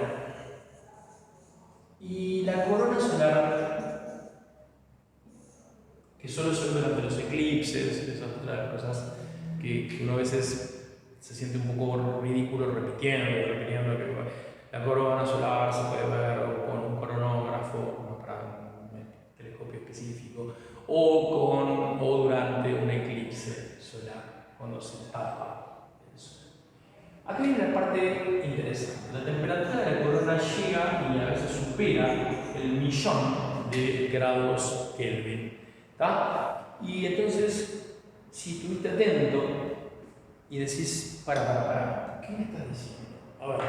Y la corona solar, que solo se ve durante los eclipses, esas otras cosas que uno a veces se siente un poco ridículo repitiendo que la corona solar se puede ver con un coronógrafo, no para un telescopio específico, o durante un eclipse solar, cuando se tapa el sol. Aquí viene la parte interesante. La temperatura de la corona llega y a veces supera el 1.000.000 de grados Kelvin. ¿Tá? Y entonces, si estuviste atento y decís, para, ¿qué me estás diciendo? A ver,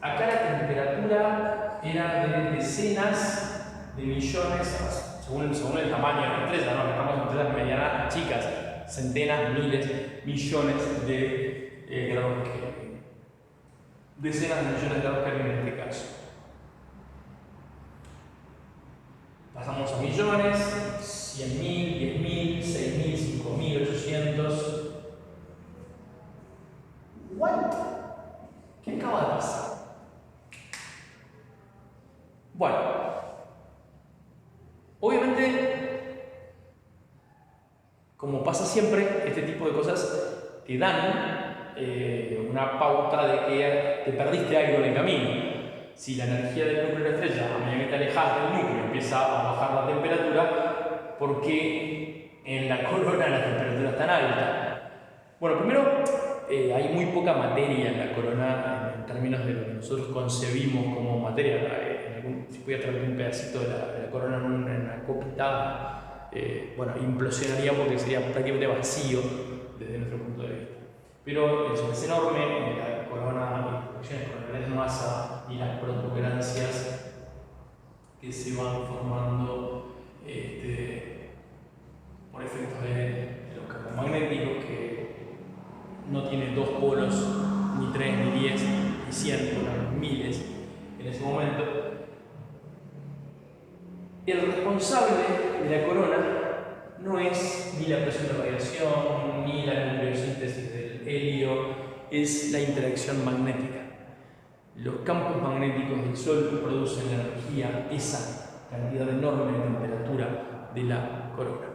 acá la temperatura era de decenas de millones, según el tamaño de la estrella, ¿no? Estamos en estrellas medianas, chicas, centenas, miles, millones de grados Kelvin. Decenas de millones de grados Kelvin en este caso. Pasamos a millones, 100.000, 10.000, 6.000, 5.000, 800. ¿What? ¿Qué acaba de pasar? Bueno, obviamente, como pasa siempre, este tipo de cosas te dan una pauta de que te perdiste algo en el camino. Si la energía del núcleo de la estrella, a medida que te alejas del núcleo, empieza a bajar la temperatura, ¿por qué en la corona la temperatura es tan alta? Bueno, primero, hay muy poca materia en la corona en términos de lo que nosotros concebimos como materia. Si pudiera traer un pedacito de la corona en una copita, bueno, implosionaría porque sería prácticamente vacío desde nuestro punto de vista. Pero eso es enorme, la corona, las conexiones con la gran masa y las protuberancias que se van formando por efectos de los campos magnéticos, que no tiene dos polos, ni 3, ni 10, ni 100, sino miles en ese momento. El responsable de la corona no es ni la presión de radiación, ni la nucleosíntesis del helio, es la interacción magnética. Los campos magnéticos del Sol producen la energía, esa cantidad enorme de temperatura de la corona.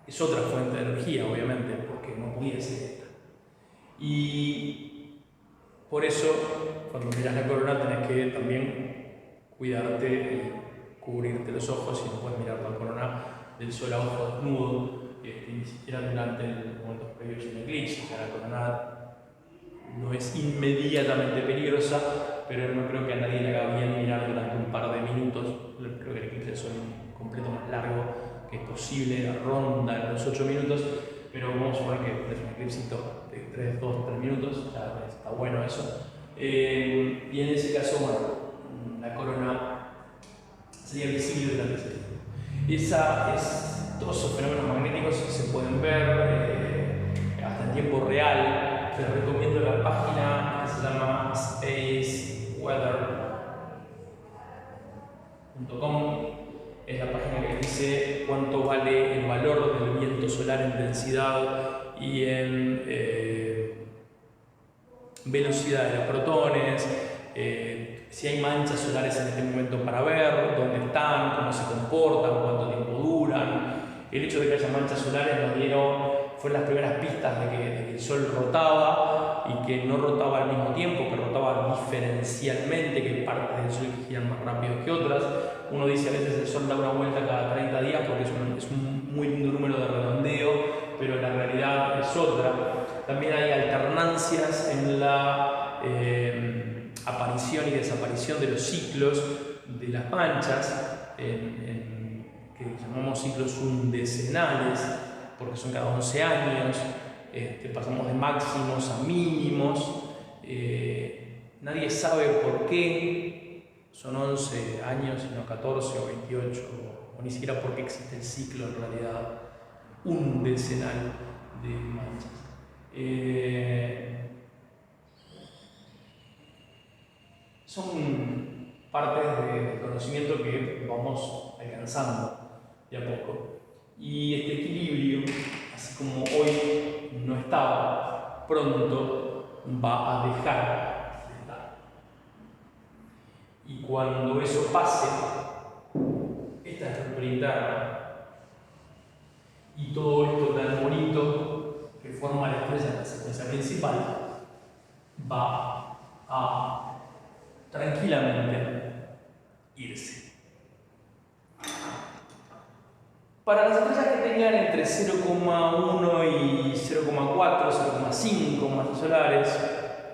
Es otra fuente de energía, obviamente, porque no podía ser esta. Y por eso, cuando miras la corona, tenés que también cuidarte y cubrirte los ojos, y no puedes mirar la corona del Sol a ojo desnudo, ni siquiera durante los momentos previos a un eclipse. O sea, la corona no es inmediatamente peligrosa, pero no creo que a nadie le haga bien mirar durante un par de minutos. Creo que el eclipse es un completo más largo que es posible, ronda los 8 minutos, pero vamos a suponer que es un eclipsito de 2-3 minutos, ya está bueno eso. Y en ese caso, bueno, la corona sería visible durante ese tiempo. Todos esos fenómenos magnéticos se pueden ver hasta en tiempo real. Les recomiendo la página que se llama spaceweather.com. Es la página que dice cuánto vale el valor del viento solar en densidad y en velocidad de los protones, si hay manchas solares en este momento para ver, dónde están, cómo se comportan, cuánto tiempo duran. El hecho de que haya manchas solares fueron las primeras pistas de que el Sol rotaba y que no rotaba al mismo tiempo, que rotaba diferencialmente, que partes del Sol giran más rápido que otras. Uno dice a veces el Sol da una vuelta cada 30 días porque es un muy lindo número de redondeo, pero la realidad es otra. También hay alternancias en la aparición y desaparición de los ciclos de las manchas, que llamamos ciclos undecenales, porque son cada 11 años, pasamos de máximos a mínimos, nadie sabe por qué son 11 años, sino 14 o 28, o ni siquiera por qué existe el ciclo en realidad undecenal de manchas. Son partes del conocimiento que vamos alcanzando de a poco. Y este equilibrio, así como hoy no estaba, pronto va a dejar de estar. Y cuando eso pase, esta estructura interna y todo esto tan bonito forma la estrella en la secuencia principal va a tranquilamente irse. Para las estrellas que tengan entre 0,1 y 0,4, 0,5 masas solares,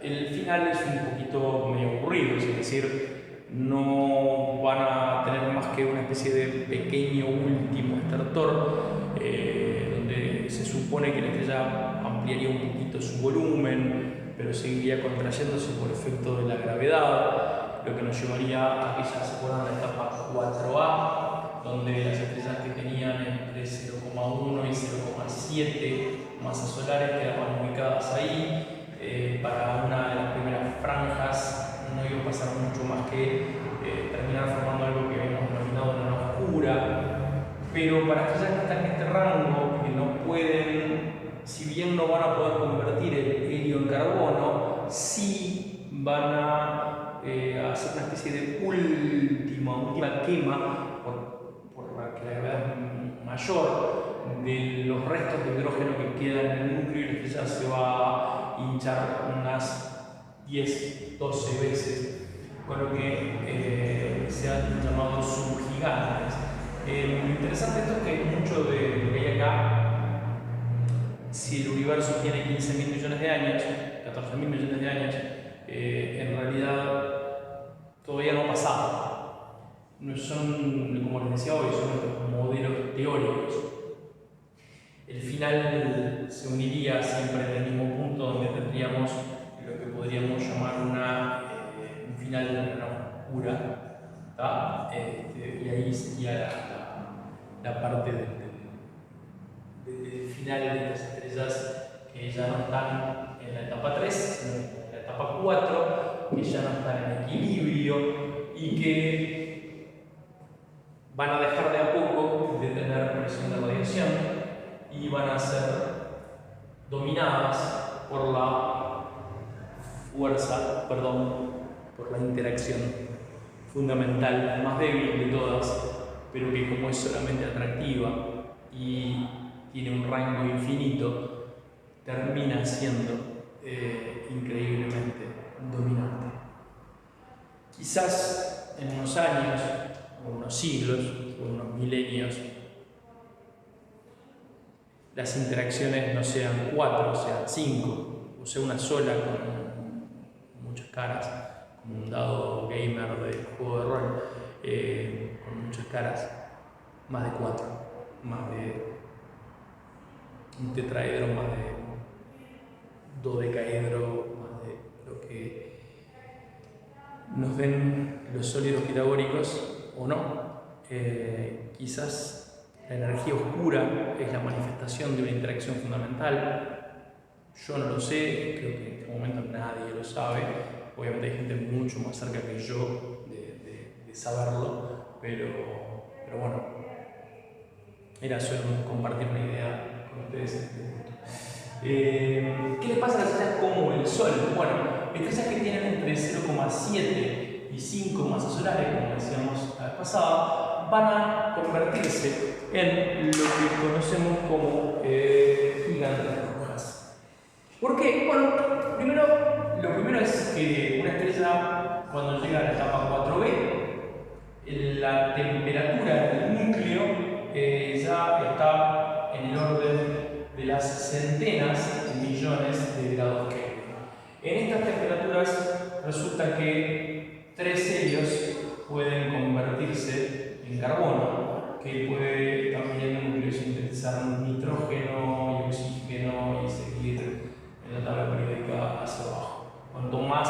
el final es un poquito medio aburrido, es decir, no van a tener más que una especie de pequeño último estertor, donde se supone que la estrella ampliaría un poquito su volumen, pero seguiría contrayéndose por efecto de la gravedad, lo que nos llevaría a que ya se acuerdan la etapa 4A, donde las estrellas que tenían entre 0,1 y 0,7 masas solares quedaban ubicadas ahí. Para una de las primeras franjas no iba a pasar mucho más que terminar formando algo que hemos denominado una oscura, pero para estrellas que están en este rango, que no pueden, si bien no van a poder convertir el helio en carbono, sí van a hacer una especie de última quema por la que la gravedad es mayor de los restos de hidrógeno que quedan en el núcleo, y la estrella se va a hinchar unas 10-12 veces, con lo que se han llamado subgigantes. Lo interesante de esto es que mucho de lo que hay acá, si el universo tiene 15.000 millones de años, 14.000 millones de años, en realidad todavía no ha pasado. No son, como les decía hoy, son nuestros modelos teóricos. El final se uniría siempre en el mismo punto, donde tendríamos lo que podríamos llamar un final de una oscura, y ahí sería la parte del final de estas estrellas que ya no están en la etapa 3, sino en la etapa 4, que ya no están en equilibrio y que van a dejar de a poco de tener presión de radiación y van a ser dominadas por la fuerza, por la interacción fundamental más débil de todas, pero que como es solamente atractiva y tiene un rango infinito, termina siendo increíblemente dominante. Quizás en unos años, o unos siglos, o unos milenios, las interacciones no sean 4, sean 5, o sea una sola con muchas caras, como un dado gamer de juego de rol, con muchas caras, más de 4, más de un tetraedro, más de dodecaedro, más de lo que nos den los sólidos pitagóricos o no. Quizás la energía oscura es la manifestación de una interacción fundamental. Yo no lo sé, creo que en este momento nadie lo sabe. Obviamente hay gente mucho más cerca que yo de saberlo, pero bueno, era solo compartir una idea con ustedes en este punto. ¿Qué les pasa a las estrellas como el Sol? Bueno, estrellas que tienen entre 0,7 y 5 masas solares, como decíamos la vez pasada, van a convertirse en lo que conocemos como gigantes rojas. ¿Por qué? Bueno, lo primero es que una estrella, cuando llega a la etapa 4b, la temperatura del núcleo ya está en el orden de las centenas de millones de grados Kelvin. En estas temperaturas resulta que 3 helios pueden convertirse en carbono, que puede también el núcleo sintetizar nitrógeno y oxígeno y seguir en la tabla periódica hacia abajo. Cuanto más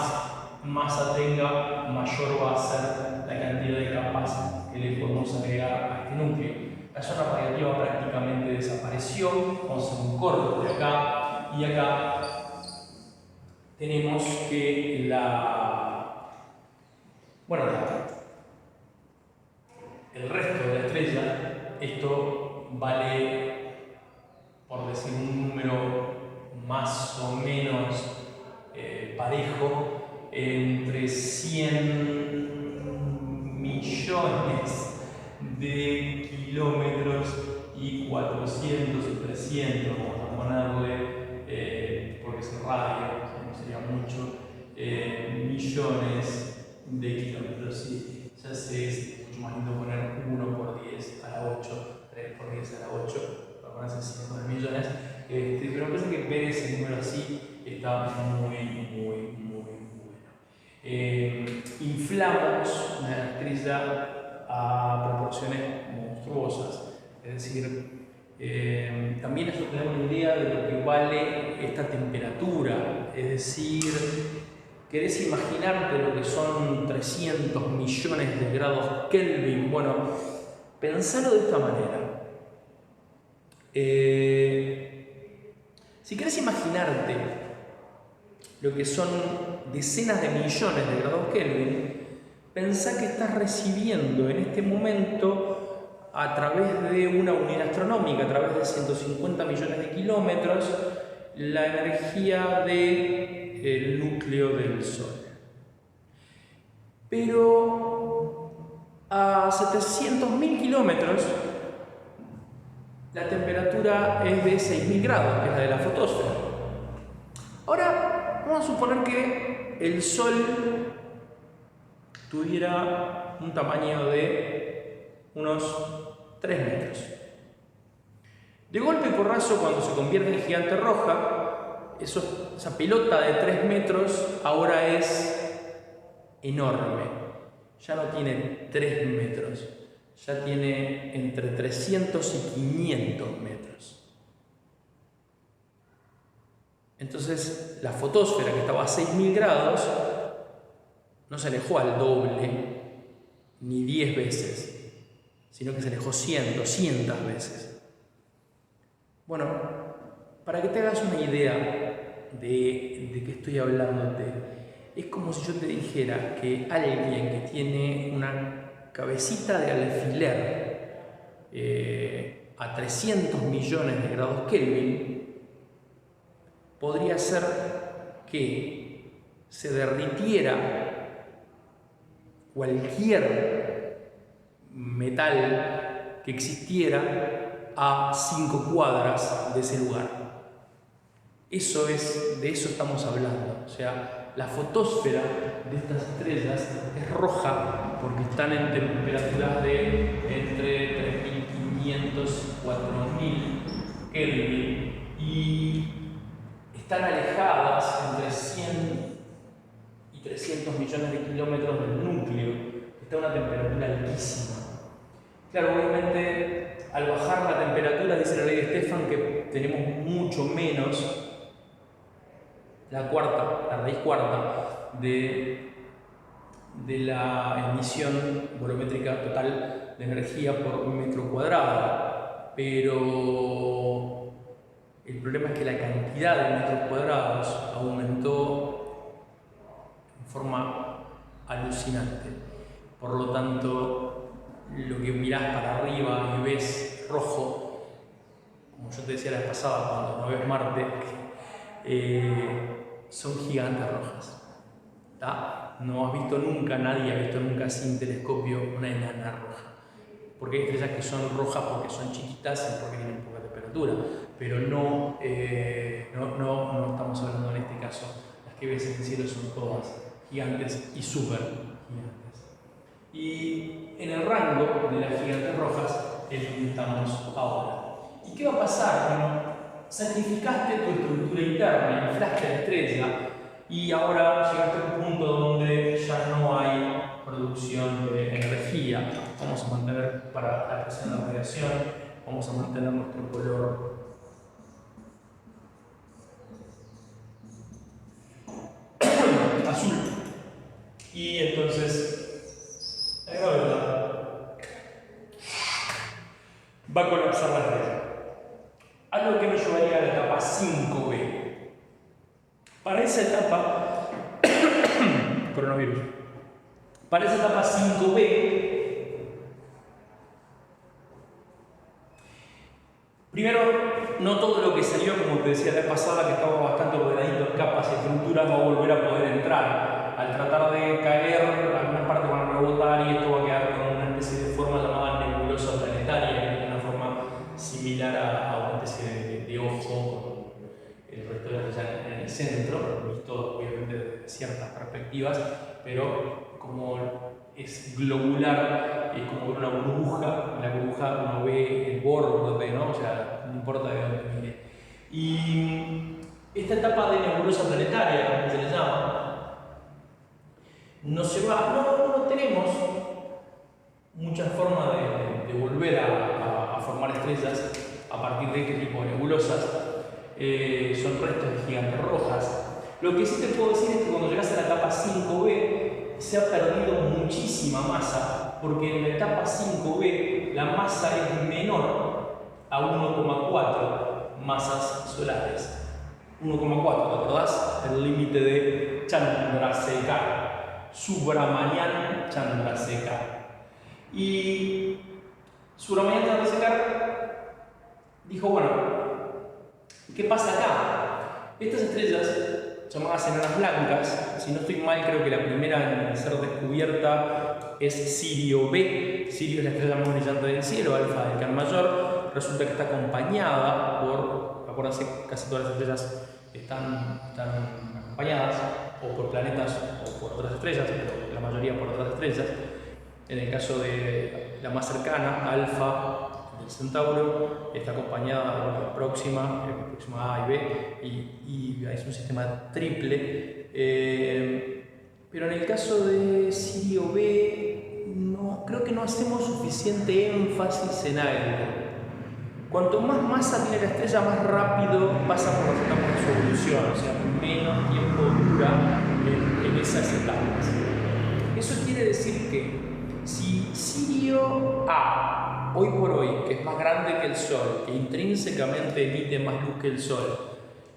masa tenga, mayor va a ser la cantidad de capas que le podemos agregar a este núcleo. La zona radiactiva prácticamente desapareció. Vamos a hacer un corte de acá y acá tenemos que el resto de la estrella, esto vale, por decir un número más o menos parejo, entre 100 millones de kilómetros y 400 o 300, vamos a ponerle, porque es en radio, no sería mucho, millones de kilómetros. ¿Sí? Ya sé, es mucho más lindo poner 1 por 10 a la 8, 3 por 10 a la 8, para ponerse cientos de millones. Pero me parece que ver ese número así está muy bueno. Inflamos una estrella a proporciones monstruosas, es decir, también eso te da una idea de lo que vale esta temperatura, es decir, querés imaginarte lo que son 300 millones de grados Kelvin. Bueno, pensalo de esta manera. Si querés imaginarte lo que son decenas de millones de grados Kelvin, pensá que estás recibiendo en este momento, a través de una unidad astronómica, a través de 150 millones de kilómetros, la energía del núcleo del Sol. Pero a 700.000 kilómetros, la temperatura es de 6.000 grados, que es la de la fotosfera. Ahora, vamos a suponer que el Sol tuviera un tamaño de unos 3 metros. De golpe y porrazo, cuando se convierte en gigante roja, esa pelota de 3 metros ahora es enorme. Ya no tiene 3 metros, ya tiene entre 300 y 500 metros. Entonces, la fotosfera, que estaba a 6.000 grados, no se alejó al doble, ni 10 veces, sino que se alejó 100, 200 veces. Bueno, para que te hagas una idea de qué estoy hablándote, es como si yo te dijera que alguien que tiene una cabecita de alfiler a 300 millones de grados Kelvin, podría ser que se derritiera cualquier metal que existiera a 5 cuadras de ese lugar. De eso estamos hablando. O sea, la fotosfera de estas estrellas es roja porque están en temperaturas de entre 3.500 y 4.000 Kelvin y están alejadas entre 100 y 300 millones de kilómetros del núcleo, que está a una temperatura altísima. Claro, obviamente, al bajar la temperatura, dice la ley de Stefan, que tenemos mucho menos la raíz cuarta de la emisión volumétrica total de energía por metro cuadrado. Pero el problema es que la cantidad de metros cuadrados aumentó en forma alucinante. Por lo tanto, lo que mirás para arriba y ves rojo, como yo te decía la vez pasada, cuando no ves Marte, son gigantes rojas. ¿Tá? No has visto nunca, nadie ha visto nunca sin telescopio una enana roja. Porque hay estrellas que son rojas porque son chiquitas y porque tienen poca temperatura, pero no estamos hablando en este caso. Las que ves en el cielo son todas gigantes y súper gigantes. Y en el rango de las gigantes rojas es donde estamos ahora. ¿Y qué va a pasar? Bueno, sacrificaste tu estructura interna, inflaste la estrella y ahora llegaste a un punto donde ya no hay producción de energía. Vamos a mantener, para la presión de la radiación, vamos a mantener nuestro color azul. Y entonces la gravedad va a colapsar la estrella. Algo que nos llevaría a la etapa 5B. Para esa etapa, coronavirus. Para esa etapa 5B, primero, no todo lo que salió, como te decía la vez pasada, que estaba bastante ordenadito en capas y estructuras, va a volver a poder entrar. Al tratar de caer, algunas partes van a rebotar y esto va a quedar con una especie de forma llamada nebulosa planetaria, que es una forma similar a una especie de ojo el resto de la estrella en el centro, visto obviamente desde ciertas perspectivas, pero como es globular, es como una burbuja, en la burbuja uno ve el borde, ¿no? O sea, no importa de dónde mire. Y esta etapa de nebulosa planetaria, como se le llama, no tenemos muchas formas de volver a formar estrellas a partir de este tipo de nebulosas. Son restos de gigantes rojas. Lo que sí te puedo decir es que cuando llegas a la etapa 5b se ha perdido muchísima masa, porque en la etapa 5b la masa es menor a 1,4 masas solares. 1,4, ¿te acordás? El límite de Chandrasekhar, Subrahmanyan Chandrasekhar. Y Subrahmanyan Chandrasekhar dijo, bueno, ¿qué pasa acá? Estas estrellas llamadas enanas blancas, si no estoy mal, creo que la primera en ser descubierta es Sirio B. Sirio es la estrella más brillante del cielo, Alfa del Can Mayor. Resulta que está acompañada por, acuérdense, casi todas las estrellas están acompañadas o por planetas o por otras estrellas, pero la mayoría por otras estrellas. En el caso de la más cercana, Alfa del Centauro, está acompañada de la próxima A y B, y es un sistema triple. Pero en el caso de Sirio B, creo que no hacemos suficiente énfasis en algo. Cuanto más masa tiene la estrella, más rápido pasa por las etapas de su evolución, o sea, menos tiempo dura en esas etapas. Eso quiere decir que si Sirio A, hoy por hoy, que es más grande que el Sol, que intrínsecamente emite más luz que el Sol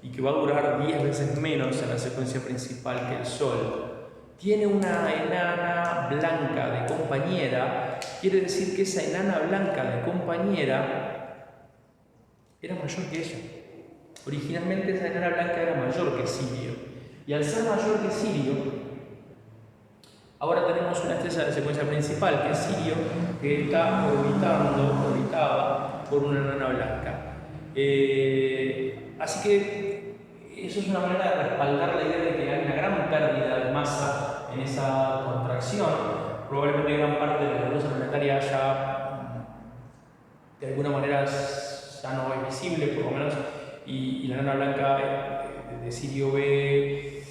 y que va a durar 10 veces menos en la secuencia principal que el Sol, tiene una enana blanca de compañera, quiere decir que esa enana blanca de compañera era mayor que ella. Originalmente esa enana blanca era mayor que Sirio. Y al ser mayor que Sirio, ahora tenemos una estrella de secuencia principal, que es Sirio, que está orbitada por una enana blanca. Así que eso es una manera de respaldar la idea de que hay una gran pérdida de masa en esa contracción. Probablemente gran parte de la nebulosa planetaria ya de alguna manera ya no es visible, por lo menos, y la enana blanca de Sirio B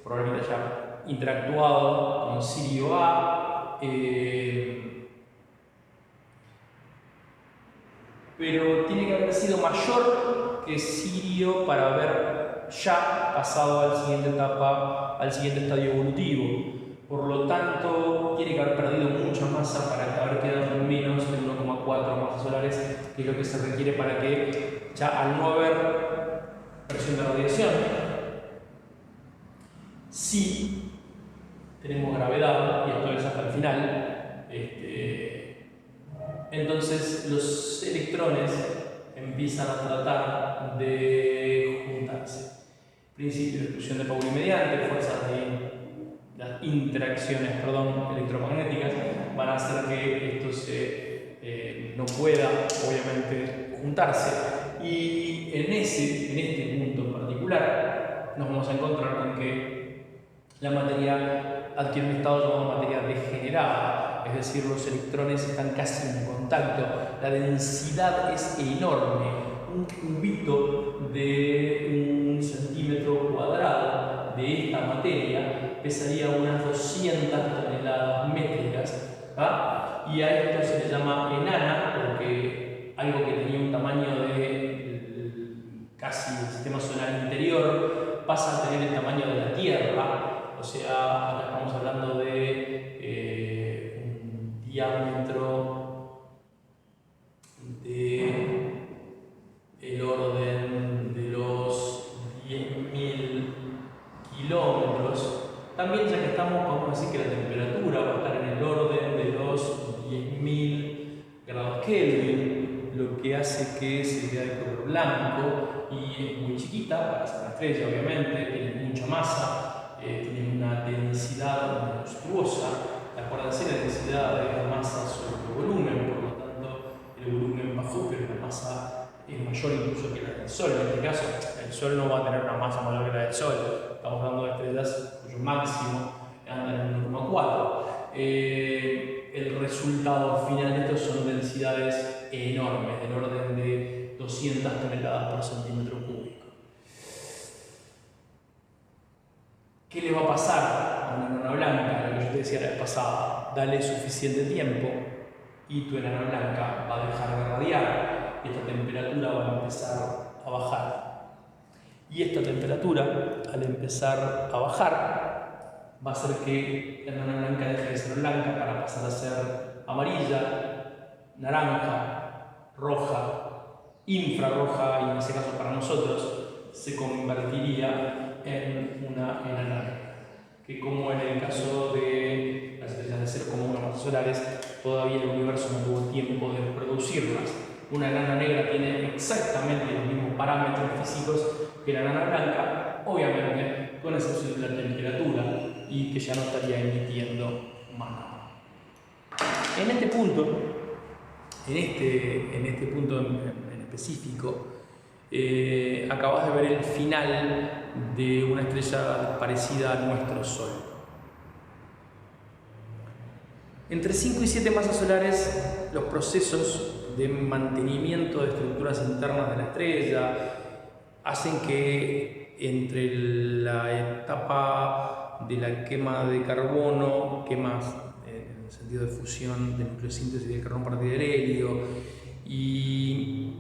probablemente haya interactuado con Sirio A, pero tiene que haber sido mayor que Sirio para haber ya pasado a la siguiente etapa, al siguiente estadio evolutivo. Por lo tanto, tiene que haber perdido mucha masa para haber quedado en menos de 1,4 masas solares, que es lo que se requiere para que, ya al no haber presión de radiación, sí tenemos gravedad, y esto es hasta el final, entonces los electrones empiezan a tratar de juntarse. Principio de exclusión de Pauli mediante, fuerzas de las interacciones electromagnéticas van a hacer que esto no pueda, obviamente, juntarse. Y en este punto en particular nos vamos a encontrar con que la materia adquiere un estado llamado materia degenerada, es decir, los electrones están casi en contacto, la densidad es enorme, un cubito de 1 centímetro cuadrado de esta materia pesaría unas 200 toneladas métricas, y a esto se le llama enana porque algo que tenía un tamaño de casi el sistema solar interior pasa a tener el tamaño de la Tierra, o sea, acá estamos hablando de un diámetro del orden de los 10.000 kilómetros. También, ya que estamos, vamos a decir que la temperatura va a estar en el orden de los 10.000 grados Kelvin, lo que hace que se vea de color blanco y es muy chiquita para ser una estrella, obviamente, tiene mucha masa, tiene una densidad monstruosa. Acuérdense, la densidad de la masa sobre el volumen, por lo tanto el volumen bajó, pero la masa es mayor incluso que la del Sol. En este caso, el Sol no va a tener una masa mayor que la del Sol. Estamos hablando de estrellas cuyo máximo anda en 1,4. El resultado final de esto son densidades enormes, del orden de 200 toneladas por centímetro cúbico. ¿Qué le va a pasar a una enana blanca? Lo que yo te decía la vez pasada, dale suficiente tiempo y tu enana blanca va a dejar de radiar y esta temperatura va a empezar a bajar. Y esta temperatura, al empezar a bajar, va a hacer que la enana blanca deje de ser blanca para pasar a ser amarilla, naranja, roja, infrarroja, y en ese caso para nosotros se convertiría en una enana negra, que como en el caso de las estrellas de 0,1 masas solares, todavía el universo no tuvo tiempo de producirlas. Una enana negra tiene exactamente los mismos parámetros físicos que la enana blanca, obviamente con excepción de la temperatura, y que ya no estaría emitiendo más nada. En este punto, en específico, acabas de ver el final de una estrella parecida a nuestro Sol. Entre 5 y 7 masas solares, los procesos de mantenimiento de estructuras internas de la estrella hacen que entre la etapa de la quema de carbono, quemas en el sentido de fusión de nucleosíntesis del carbono a partir del helio, y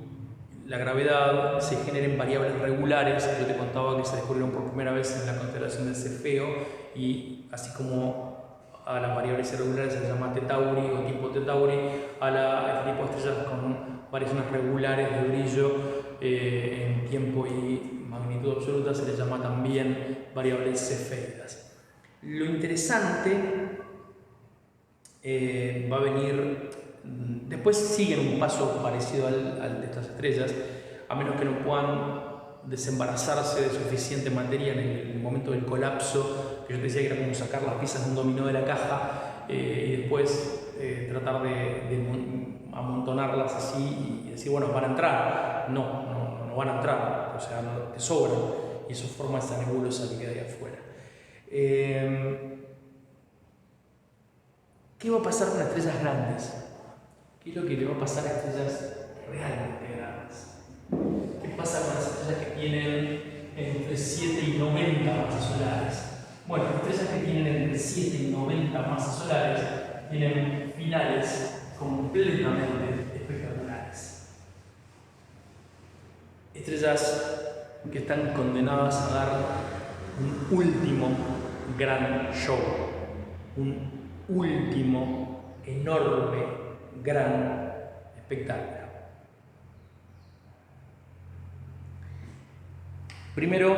la gravedad, se generen variables regulares. Yo te contaba que se descubrieron por primera vez en la constelación de Cefeo, y así como a las variables irregulares se les llama T Tauri o tipo T Tauri, a este tipo de estrellas con variaciones regulares de brillo en tiempo y magnitud absoluta se les llama también variables cefeidas. Lo interesante va a venir después, siguen un paso parecido al de estas estrellas, a menos que no puedan desembarazarse de suficiente materia en el momento del colapso, que yo te decía que era como sacar las piezas de un dominó de la caja y después tratar de amontonarlas así y decir, bueno, van a entrar. No van a entrar, o sea, no, te sobran, y eso forma esa nebulosa que queda ahí afuera. ¿Qué va a pasar con estrellas grandes? ¿Qué es lo que le va a pasar a estrellas realmente grandes? ¿Qué pasa con las estrellas que tienen entre 7 y 90 masas solares? Bueno, estrellas que tienen entre 7 y 90 masas solares tienen finales completamente espectaculares. Estrellas que están condenadas a dar un último gran show, un último enorme gran espectáculo. Primero,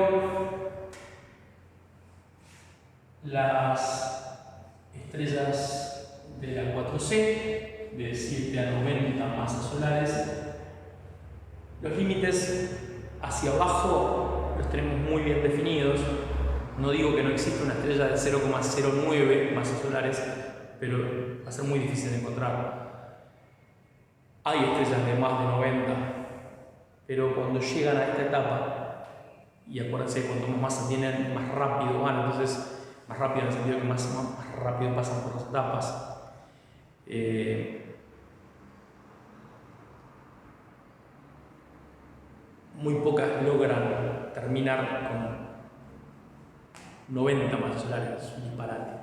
las estrellas de la 4C, de 7 a 90 masas solares. Los límites hacia abajo los tenemos muy bien definidos. No digo que no exista una estrella de 0,09 masas solares, pero va a ser muy difícil de encontrar. Hay estrellas de más de 90, pero cuando llegan a esta etapa, y acuérdense, cuanto más masa tienen, más rápido van, entonces más rápido en el sentido que más rápido pasan por las etapas. Muy pocas logran terminar con 90 masas solares, es un disparate.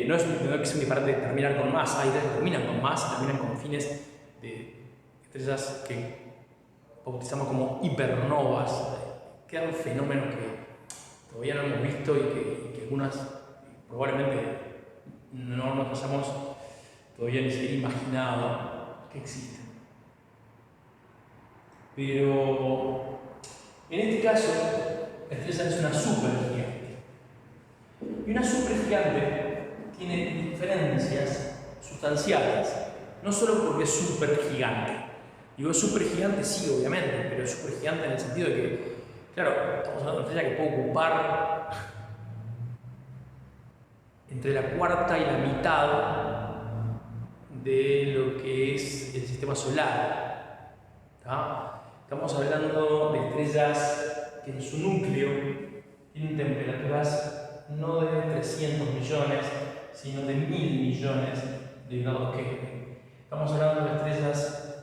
No es un disparate terminar con más, hay estrellas que terminan con más, terminan con fines de estrellas que bautizamos como hipernovas. Quedan fenómenos que todavía no hemos visto y que algunas probablemente no nos hayamos todavía ni siquiera imaginado que existen. Pero en este caso, la estrella es una supergigante. Y una supergigante tiene diferencias sustanciales, no solo porque es supergigante. Digo, es supergigante, sí, obviamente, pero es supergigante en el sentido de que, claro, estamos hablando de una estrella que puede ocupar entre la cuarta y la mitad de lo que es el sistema solar. ¿tá? Estamos hablando de estrellas que en su núcleo tienen temperaturas no de 300 millones, sino de 1000 millones de grados Kelvin. Estamos hablando de estrellas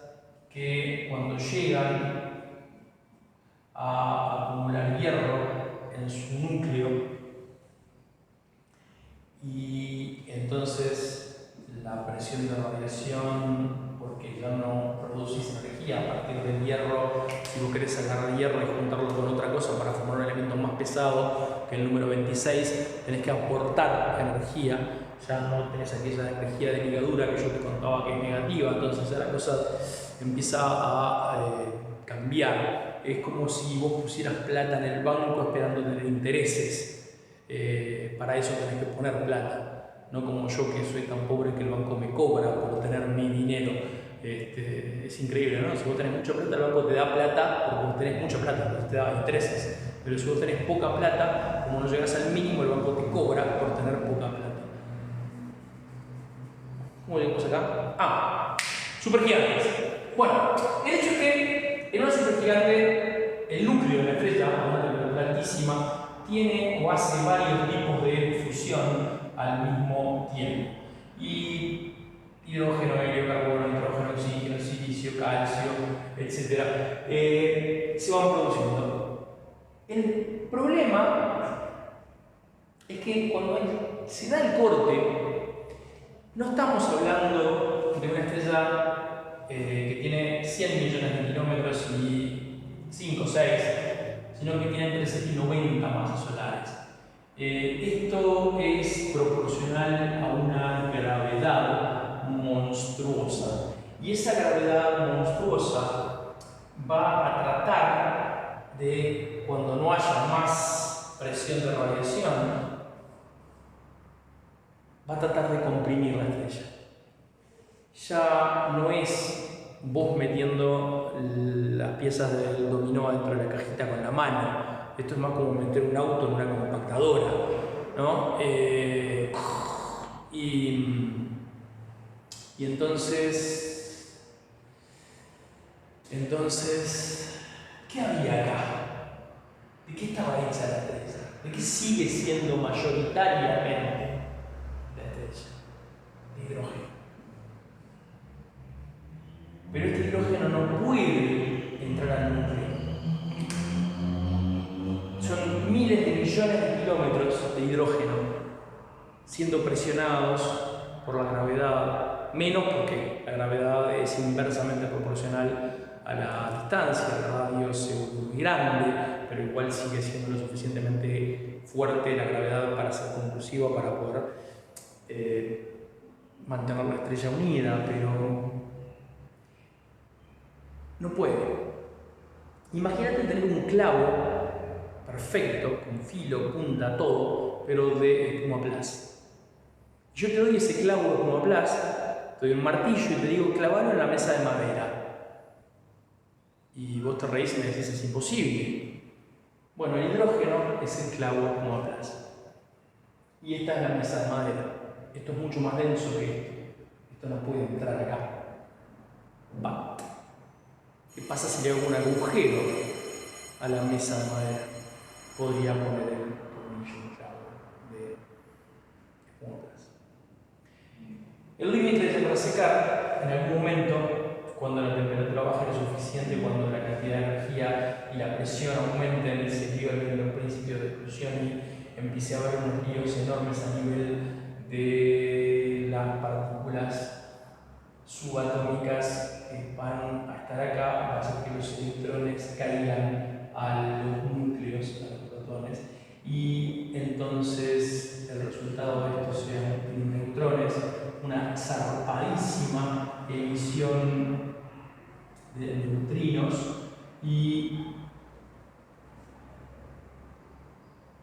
que cuando llegan a acumular hierro en su núcleo, y entonces la presión de radiación, porque ya no producís energía a partir del hierro, si vos querés agarrar hierro y juntarlo con otra cosa para formar un elemento más pesado que el número 26, tenés que aportar energía, ya no tenés aquella energía de ligadura que yo te contaba que es negativa, entonces ya la cosa empieza a cambiar. Es como si vos pusieras plata en el banco esperando tener intereses. Para eso tenés que poner plata, no como yo que soy tan pobre que el banco me cobra por tener mi dinero. Es increíble, ¿no? Si vos tenés mucha plata, el banco te da plata porque vos tenés mucha plata, entonces te da intereses. Pero si vos tenés poca plata, como no llegas al mínimo, el banco te cobra por tener poca plata. ¿Cómo llegamos acá? Supergigantes. Bueno, el hecho es que en una supergigante el núcleo de la estrella, a una temperatura altísima, tiene o hace varios tipos de fusión al mismo tiempo. Y hidrógeno, helio, carbono, nitrógeno, oxígeno, silicio, calcio, etc. Se van produciendo. El problema es que cuando se da el corte, no estamos hablando de una estrella que tiene 100 millones de kilómetros y 5 o 6, sino que tiene entre 7 y 90 masas solares. Esto es proporcional a una gravedad monstruosa. Y esa gravedad monstruosa va a tratar de, cuando no haya más presión de radiación, va a tratar de comprimir la estrella. Ya no es vos metiendo las piezas del dominó dentro de la cajita con la mano. Esto es más como meter un auto en una compactadora, ¿no? Y entonces, ¿qué había acá? ¿De qué estaba hecha la estrella? ¿De qué sigue siendo mayoritariamente la estrella? De hidrógeno. Pero este hidrógeno no puede entrar al núcleo. Son miles de millones de kilómetros de hidrógeno siendo presionados por la gravedad, menos porque la gravedad es inversamente proporcional a la distancia, la radio se vuelve muy grande, pero igual sigue siendo lo suficientemente fuerte la gravedad para ser conclusiva, para poder mantener la estrella unida, pero no puede. Imagínate tener un clavo perfecto, con filo, punta, todo, pero de espumaplas. Yo te doy ese clavo de espumaplas, te doy un martillo y te digo clavalo en la mesa de madera. Y vos te reís y me decís es imposible. Bueno, el hidrógeno es el clavo de espumaplas. Y esta es la mesa de madera. Esto es mucho más denso que esto. Esto no puede entrar acá. Va. ¿Qué pasa si le hago un agujero a la mesa de madera? Podría poner el tornillo clavo de espumaplas. El límite de secar en algún momento, cuando la temperatura baje lo suficiente, cuando la cantidad de energía y la presión aumenten, se activen los principios de explosión y empiece a haber unos ríos enormes a nivel de las partículas subatómicas que van a estar acá, va a hacer que los electrones caigan a los núcleos, a los protones, y entonces el resultado de esto sean neutrones, una zarpadísima emisión de neutrinos, y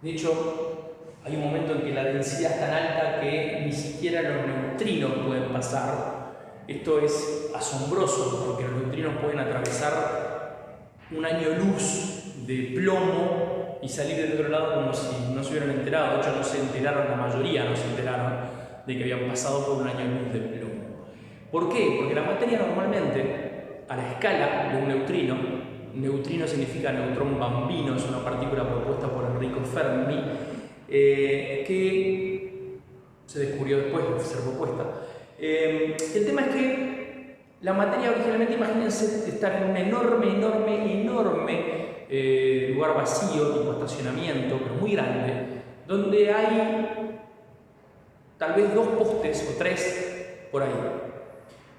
de hecho hay un momento en que la densidad es tan alta que ni siquiera los neutrinos pueden pasar. Esto es asombroso porque los neutrinos pueden atravesar un año luz de plomo y salir del otro lado como si no se hubieran enterado. De hecho, no se enteraron, la mayoría no se enteraron de que habían pasado por un año luz de plomo. ¿Por qué? Porque la materia normalmente a la escala de un neutrino. Neutrino significa neutrón bambino, es una partícula propuesta por Enrico Fermi, que se descubrió después de ser propuesta. El tema es que la materia originalmente, imagínense estar en un enorme lugar vacío, tipo estacionamiento, pero muy grande, donde hay tal vez 2 postes o 3 por ahí.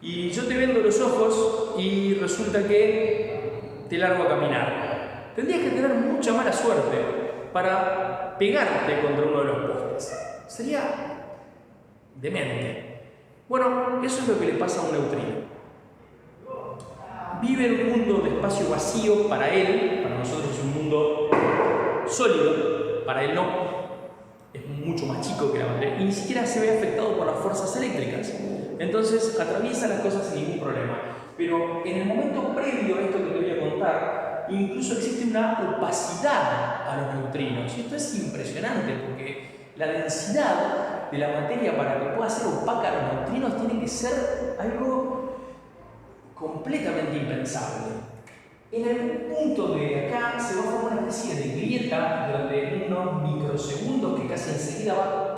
Y yo te vendo los ojos y resulta que te largo a caminar. Tendrías que tener mucha mala suerte para pegarte contra uno de los postes. Sería demente. Bueno, eso es lo que le pasa a un neutrino. Vive en un mundo de espacio vacío para él, para nosotros es un mundo sólido, para él no. Es mucho más chico que la materia y ni siquiera se ve afectado por las fuerzas eléctricas. Entonces atraviesa las cosas sin ningún problema. Pero en el momento previo a esto que te voy a contar, incluso existe una opacidad a los neutrinos. Y esto es impresionante porque la densidad de la materia para que pueda ser opaca a los neutrinos tiene que ser algo completamente impensable. En el punto de acá se va a formar una especie de grieta donde en unos microsegundos que casi enseguida va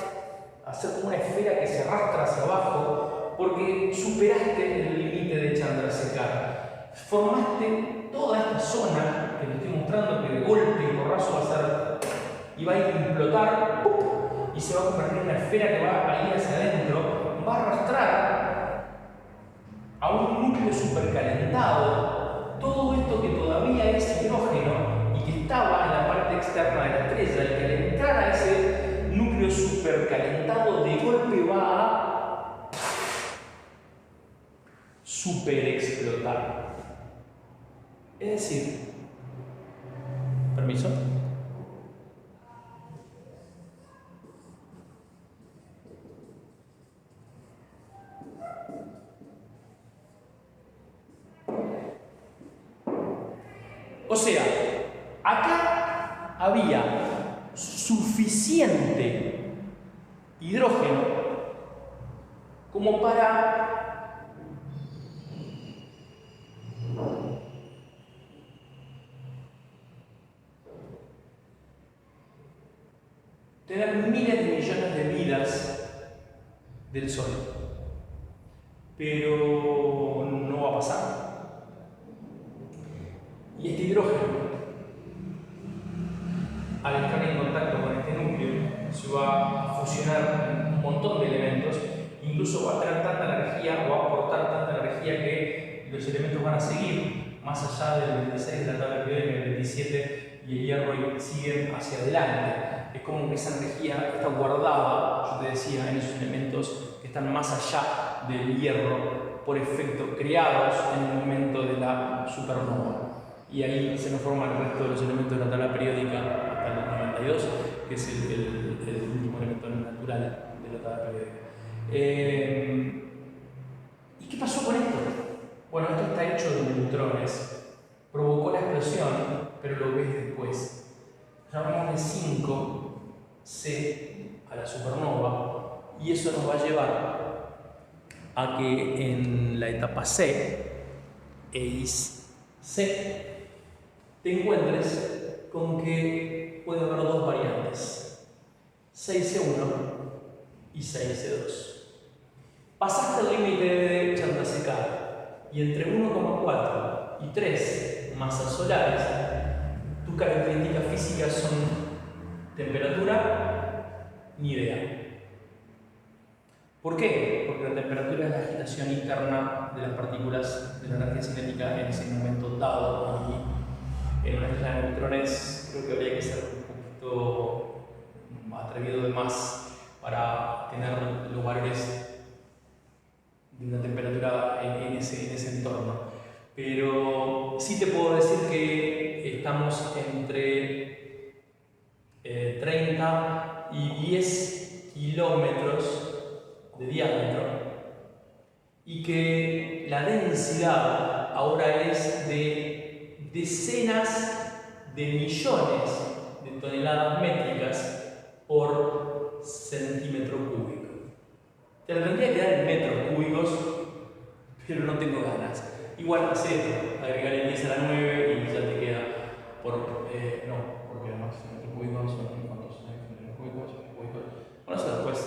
a hacer como una esfera que se arrastra hacia abajo porque superaste el límite de Chandrasekhar. Formaste toda esta zona que te estoy mostrando que de golpe y porrazo va a ser y va a implotar y se va a convertir en una esfera que va a ir hacia adentro, va a arrastrar a un núcleo supercalentado. Todo esto que todavía es hidrógeno y que estaba en la parte externa de la estrella, y que al entrar a ese núcleo supercalentado de golpe va a superexplotar. Es decir, permiso. O sea, acá había suficiente hidrógeno como para tener miles de millones de vidas del Sol. Pero no va a pasar. Y este hidrógeno, al entrar en contacto con este núcleo, se va a fusionar en un montón de elementos, incluso va a tener tanta energía o va a aportar tanta energía que los elementos van a seguir más allá del 26 de la tabla periódica, el 27 y el hierro siguen hacia adelante. Es como que esa energía está guardada, yo te decía, en esos elementos que están más allá del hierro por efecto creados en el momento de la supernova. Y ahí se nos forman el resto de los elementos de la tabla periódica hasta el 92, que es el último elemento natural de la tabla periódica. ¿Y qué pasó con esto? Bueno, esto está hecho de neutrones. Provocó la explosión, pero lo ves después. Llamamos de 5C a la supernova, y eso nos va a llevar a que en la etapa C, C, te encuentres con que puede haber 2 variantes, 6C1 y 6C2. Pasaste el límite de Chandrasekhar y entre 1,4 y 3 masas solares, tus características físicas son temperatura, ni idea. ¿Por qué? Porque la temperatura es la agitación interna de las partículas de la energía cinética en ese momento dado, y en una estrella de neutrones creo que habría que ser un poquito atrevido de más para tener los valores de una temperatura en ese entorno. Pero sí te puedo decir que estamos entre 30 y 10 kilómetros de diámetro y que la densidad ahora es de decenas de millones de toneladas métricas por centímetro cúbico. Te lo tendría que dar en metros cúbicos, pero no tengo ganas. Igual hace esto, agregar el 10 a la 9 y ya te queda por, no, porque además metros cúbicos son cuántos metros cúbicos. Bueno, eso después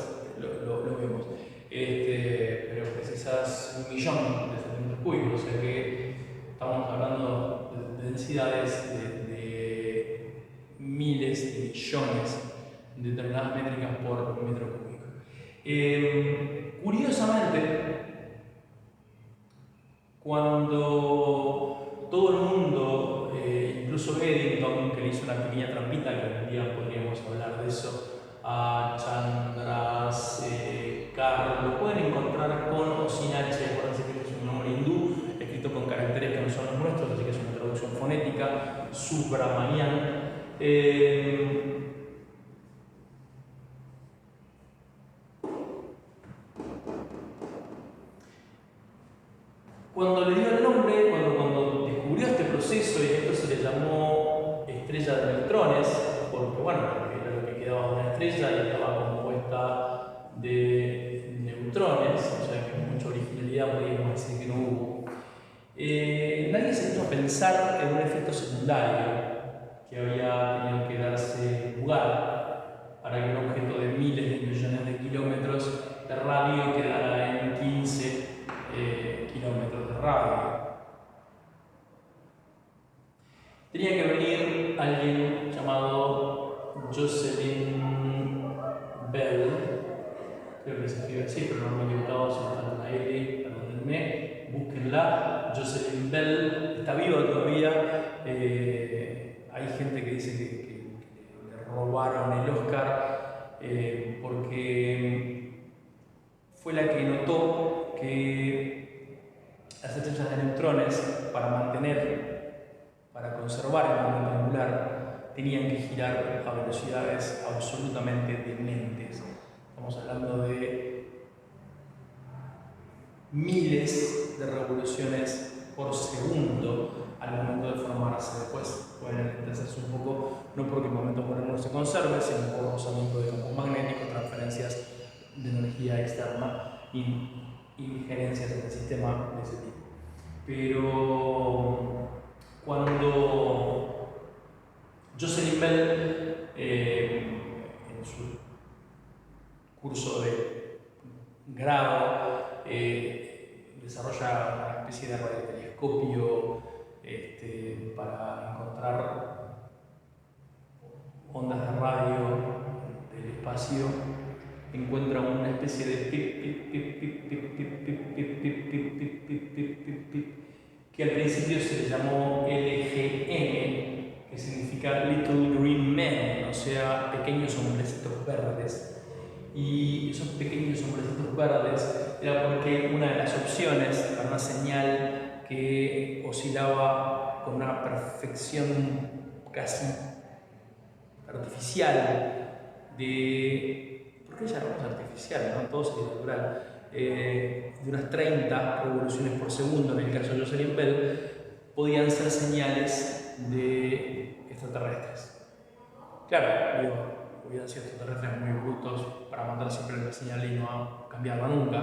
lo vemos. Pero precisas 1 millón de centímetros cúbicos, o sea que estamos hablando de densidades de miles de millones de toneladas métricas por metro cúbico. Curiosamente, cuando todo el mundo, incluso Eddington, que le hizo una pequeña trampita, que hoy en día podríamos hablar de eso, a Chandras, Carl, lo pueden encontrar con o sin H, acuérdense que es un nombre hindú, escrito con caracteres que no son los nuestros, así que es una traducción fonética, Subramanian. Cuando le dio el nombre, cuando descubrió este proceso, y a esto se le llamó estrella de neutrones, porque bueno, era lo que quedaba de una estrella y estaba compuesta de neutrones, o sea que mucha originalidad podríamos decir que no hubo. Nadie se puso a pensar en un efecto secundario que había tenido que darse lugar para que un objeto de miles de millones de kilómetros de radio quedara en 15 kilómetros de radio. Tenía que venir alguien llamado Jocelyn Bell, creo que se escribe así, pero no me he equivocado, si me falta una L, perdónenme, búsquenla. Jocelyn Bell está viva todavía. Hay gente que dice que le robaron el Oscar porque fue la que notó que las estrellas de neutrones, para conservar el momento angular, tenían que girar a velocidades absolutamente dementes. Estamos hablando de miles de revoluciones por segundo al momento de formarse. Después pueden entenderse un poco, no porque el momento angular no se conserve, sino por rozamiento de campos magnéticos, transferencias de energía externa y injerencias en el sistema de ese tipo. Pero cuando Jocelyn Bell, en su curso de grado, desarrolla una especie de radiotelescopio para encontrar ondas de radio del espacio, encuentra una especie de que al principio se le llamó LGM, que significa Little Green Men, o sea, pequeños hombrecitos verdes. Y esos pequeños hombrecitos verdes era porque una de las opciones para una señal que oscilaba con una perfección casi artificial ¿por qué llamamos artificial? ¿No? Todo sería natural. De unas 30 revoluciones por segundo, en el caso de Jocelyn Bell, podían ser señales de extraterrestres. Claro, hubieran sido extraterrestres muy brutos para mandar siempre la señal y no cambiarla nunca.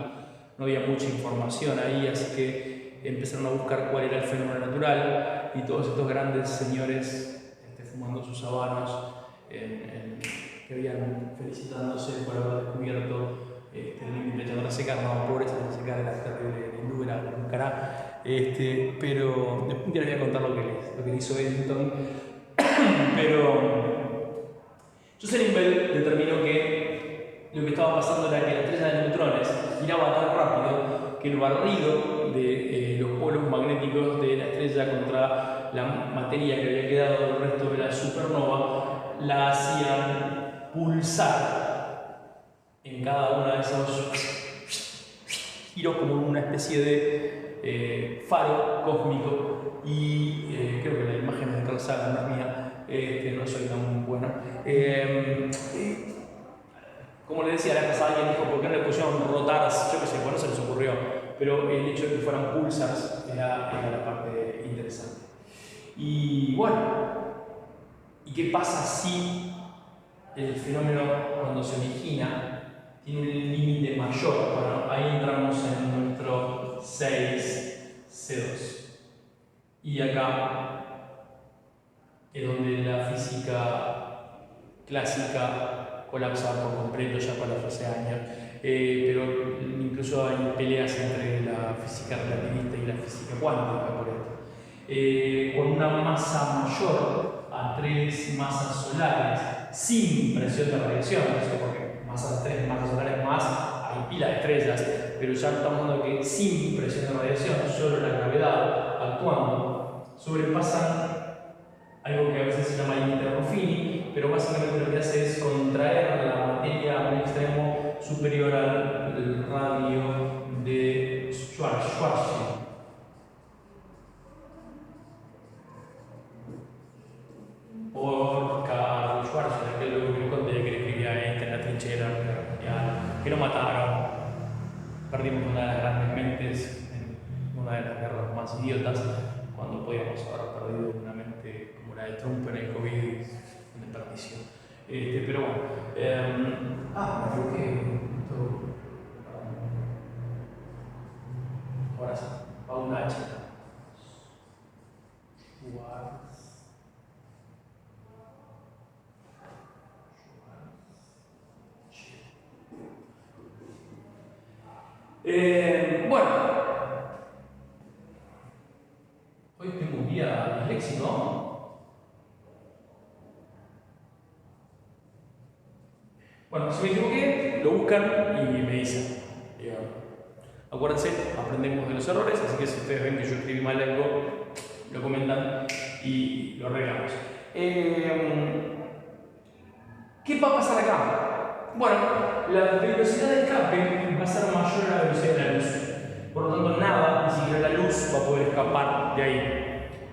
No había mucha información ahí, así que empezaron a buscar cuál era el fenómeno natural y todos estos grandes señores fumando sus habanos que habían felicitándose por haber descubierto el límite echando a secar. No, pobre echando a secar, era terrible, el hindú era un cará. Pero después les voy a contar lo que le hizo Eddington. Pero Jocelyn Bell determinó que lo que estaba pasando era que la estrella de neutrones giraba tan rápido que el barrido de los polos magnéticos de la estrella contra la materia que había quedado del resto de la supernova la hacían pulsar en cada uno de esos giros como una especie de faro cósmico. Y creo que la imagen de Carl Sagan no es mía, no soy tan bueno. Como le decía la pasada, alguien dijo, ¿por qué no le pusieron rotars? Yo qué sé, bueno, se les ocurrió, pero el hecho de que fueran pulsars era la parte interesante. Y bueno, ¿y qué pasa si el fenómeno, cuando se origina, tiene un límite mayor? Bueno, ahí entramos en nuestro 6C2. Y acá es donde la física clásica colapsa por completo ya para los 12 años. Pero incluso hay peleas entre la física relativista y la física cuántica por esto. Con una masa mayor a 3 masas solares sin presión de radiación, porque masas 3 masas solares más hay pila de estrellas, pero ya estamos hablando que sin presión de radiación, solo la gravedad actuando, sobrepasan algo que a veces se llama límite de Ruffini, pero básicamente lo que hace es contraer la materia a un extremo superior al radio de Schwarzschild. Por Karl Schwarzschild, que es lo que conté que le escribía a en la trinchera, que lo mataron. Perdimos una de las grandes mentes en una de las guerras más idiotas, cuando podíamos haber perdido una mente como la de Trump en el COVID, un desperdicio. Pero bueno, me equivoqué. Ahora sí, va una H. Bueno, hoy tengo un día disléxico. Bueno, si me equivoqué, lo buscan y me dicen. Acuérdense, aprendemos de los errores, así que si ustedes ven que yo escribí mal algo, lo comentan y lo arreglamos. ¿Qué va a pasar acá? Bueno, la velocidad de escape va a ser mayor a la velocidad de la luz. Por lo tanto, nada, ni siquiera la luz, va a poder escapar de ahí.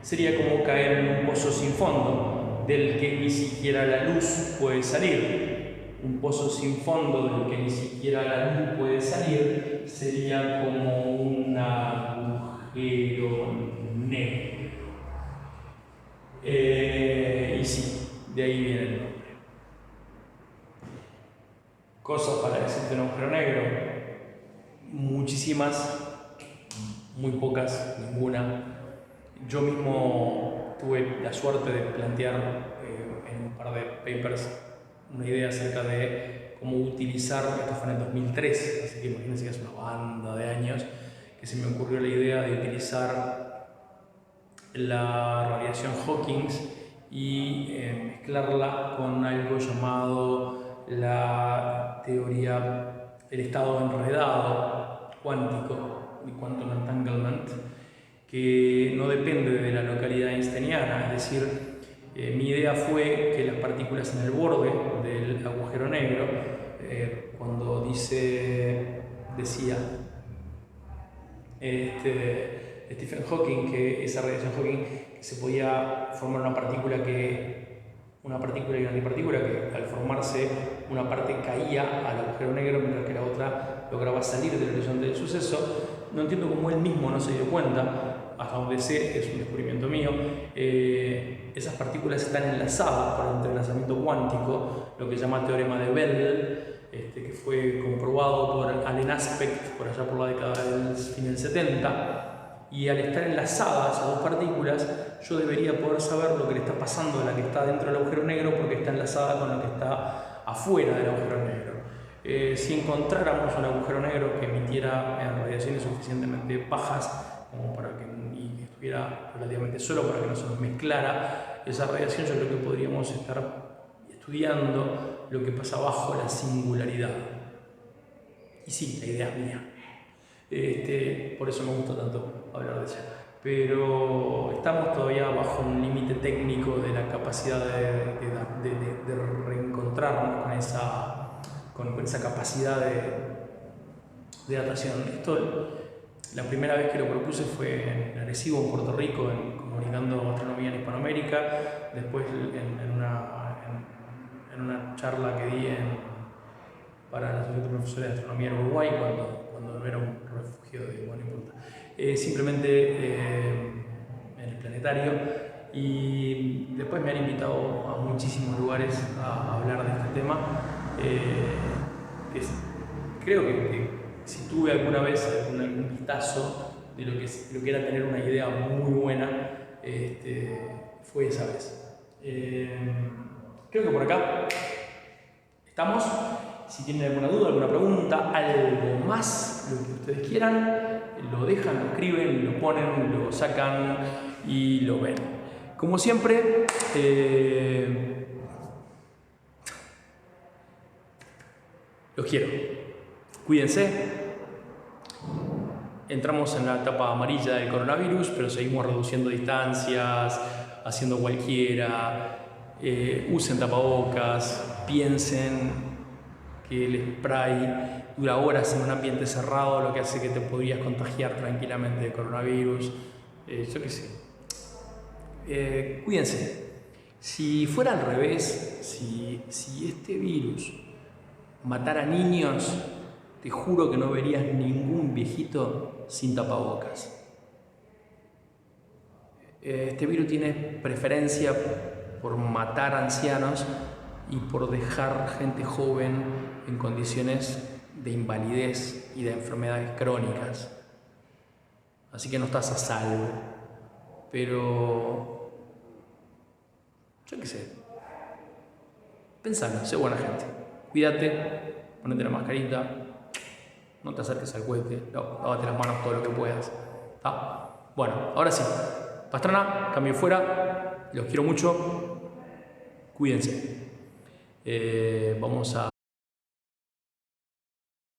Sería como caer en un pozo sin fondo, del que ni siquiera la luz puede salir. Un pozo sin fondo del que ni siquiera la luz puede salir sería como un agujero negro. Y sí, de ahí viene el nombre. Cosas para decirte un agujero negro, muchísimas, muy pocas, ninguna. Yo mismo tuve la suerte de plantear en un par de papers una idea acerca de cómo utilizar, esto fue en el 2003, así que imagínense que es una banda de años, que se me ocurrió la idea de utilizar la radiación Hawking y mezclarla con algo llamado la teoría del estado enredado cuántico, el quantum entanglement, que no depende de la localidad einsteiniana, es decir, mi idea fue que las partículas en el borde del agujero negro, cuando decía Stephen Hawking que esa radiación Hawking que se podía formar una partícula y una antipartícula que al formarse una parte caía al agujero negro mientras que la otra lograba salir del horizonte del suceso. No entiendo cómo él mismo no se dio cuenta, hasta donde sé, es un descubrimiento mío. Esas partículas están enlazadas por el entrelazamiento cuántico, lo que se llama teorema de Bell, que fue comprobado por Allen Aspect por allá por la década del fin del 70. Y al estar enlazadas a dos partículas, yo debería poder saber lo que le está pasando a la que está dentro del agujero negro porque está enlazada con la que está afuera del agujero negro. Si encontráramos un agujero negro que emitiera radiaciones suficientemente bajas como para que estuviera relativamente solo, para que no se nos mezclara esa radiación, yo creo que podríamos estar estudiando lo que pasa bajo la singularidad. Y sí, la idea es mía. Por eso me gusta tanto hablar de eso. Pero estamos todavía bajo un límite técnico de la capacidad de reencontrarnos con esa capacidad de datación. La primera vez que lo propuse fue en Arecibo, en Puerto Rico, comunicando astronomía en Hispanoamérica. Después en una charla que di para la Asociación de Profesores de Astronomía en Uruguay, cuando no era un refugio de buena importancia. Simplemente en el planetario. Y después me han invitado a muchísimos lugares a hablar de este tema. Creo que si tuve alguna vez algún vistazo de lo que era tener una idea muy buena, fue esa vez. Creo que por acá estamos. Si tienen alguna duda, alguna pregunta, algo más, lo que ustedes quieran, lo dejan, lo escriben, lo ponen, lo sacan y lo ven. Como siempre, los quiero. Cuídense. Entramos en la etapa amarilla del coronavirus, pero seguimos reduciendo distancias, haciendo cualquiera. Usen tapabocas, piensen que el spray dura horas en un ambiente cerrado, lo que hace que te podrías contagiar tranquilamente de coronavirus. Yo qué sé. Cuídense. Si fuera al revés, si este virus matara niños, te juro que no verías ningún viejito sin tapabocas. Este virus tiene preferencia por matar ancianos y por dejar gente joven en condiciones de invalidez y de enfermedades crónicas. Así que no estás a salvo. Pero yo qué sé. Pensalo, sé buena gente. Cuídate, ponete la mascarita, no te acerques al cohete, lávate las manos todo lo que puedas. ¿Tá? Bueno, ahora sí. Pastrana, cambio fuera. Los quiero mucho. Cuídense. Vamos a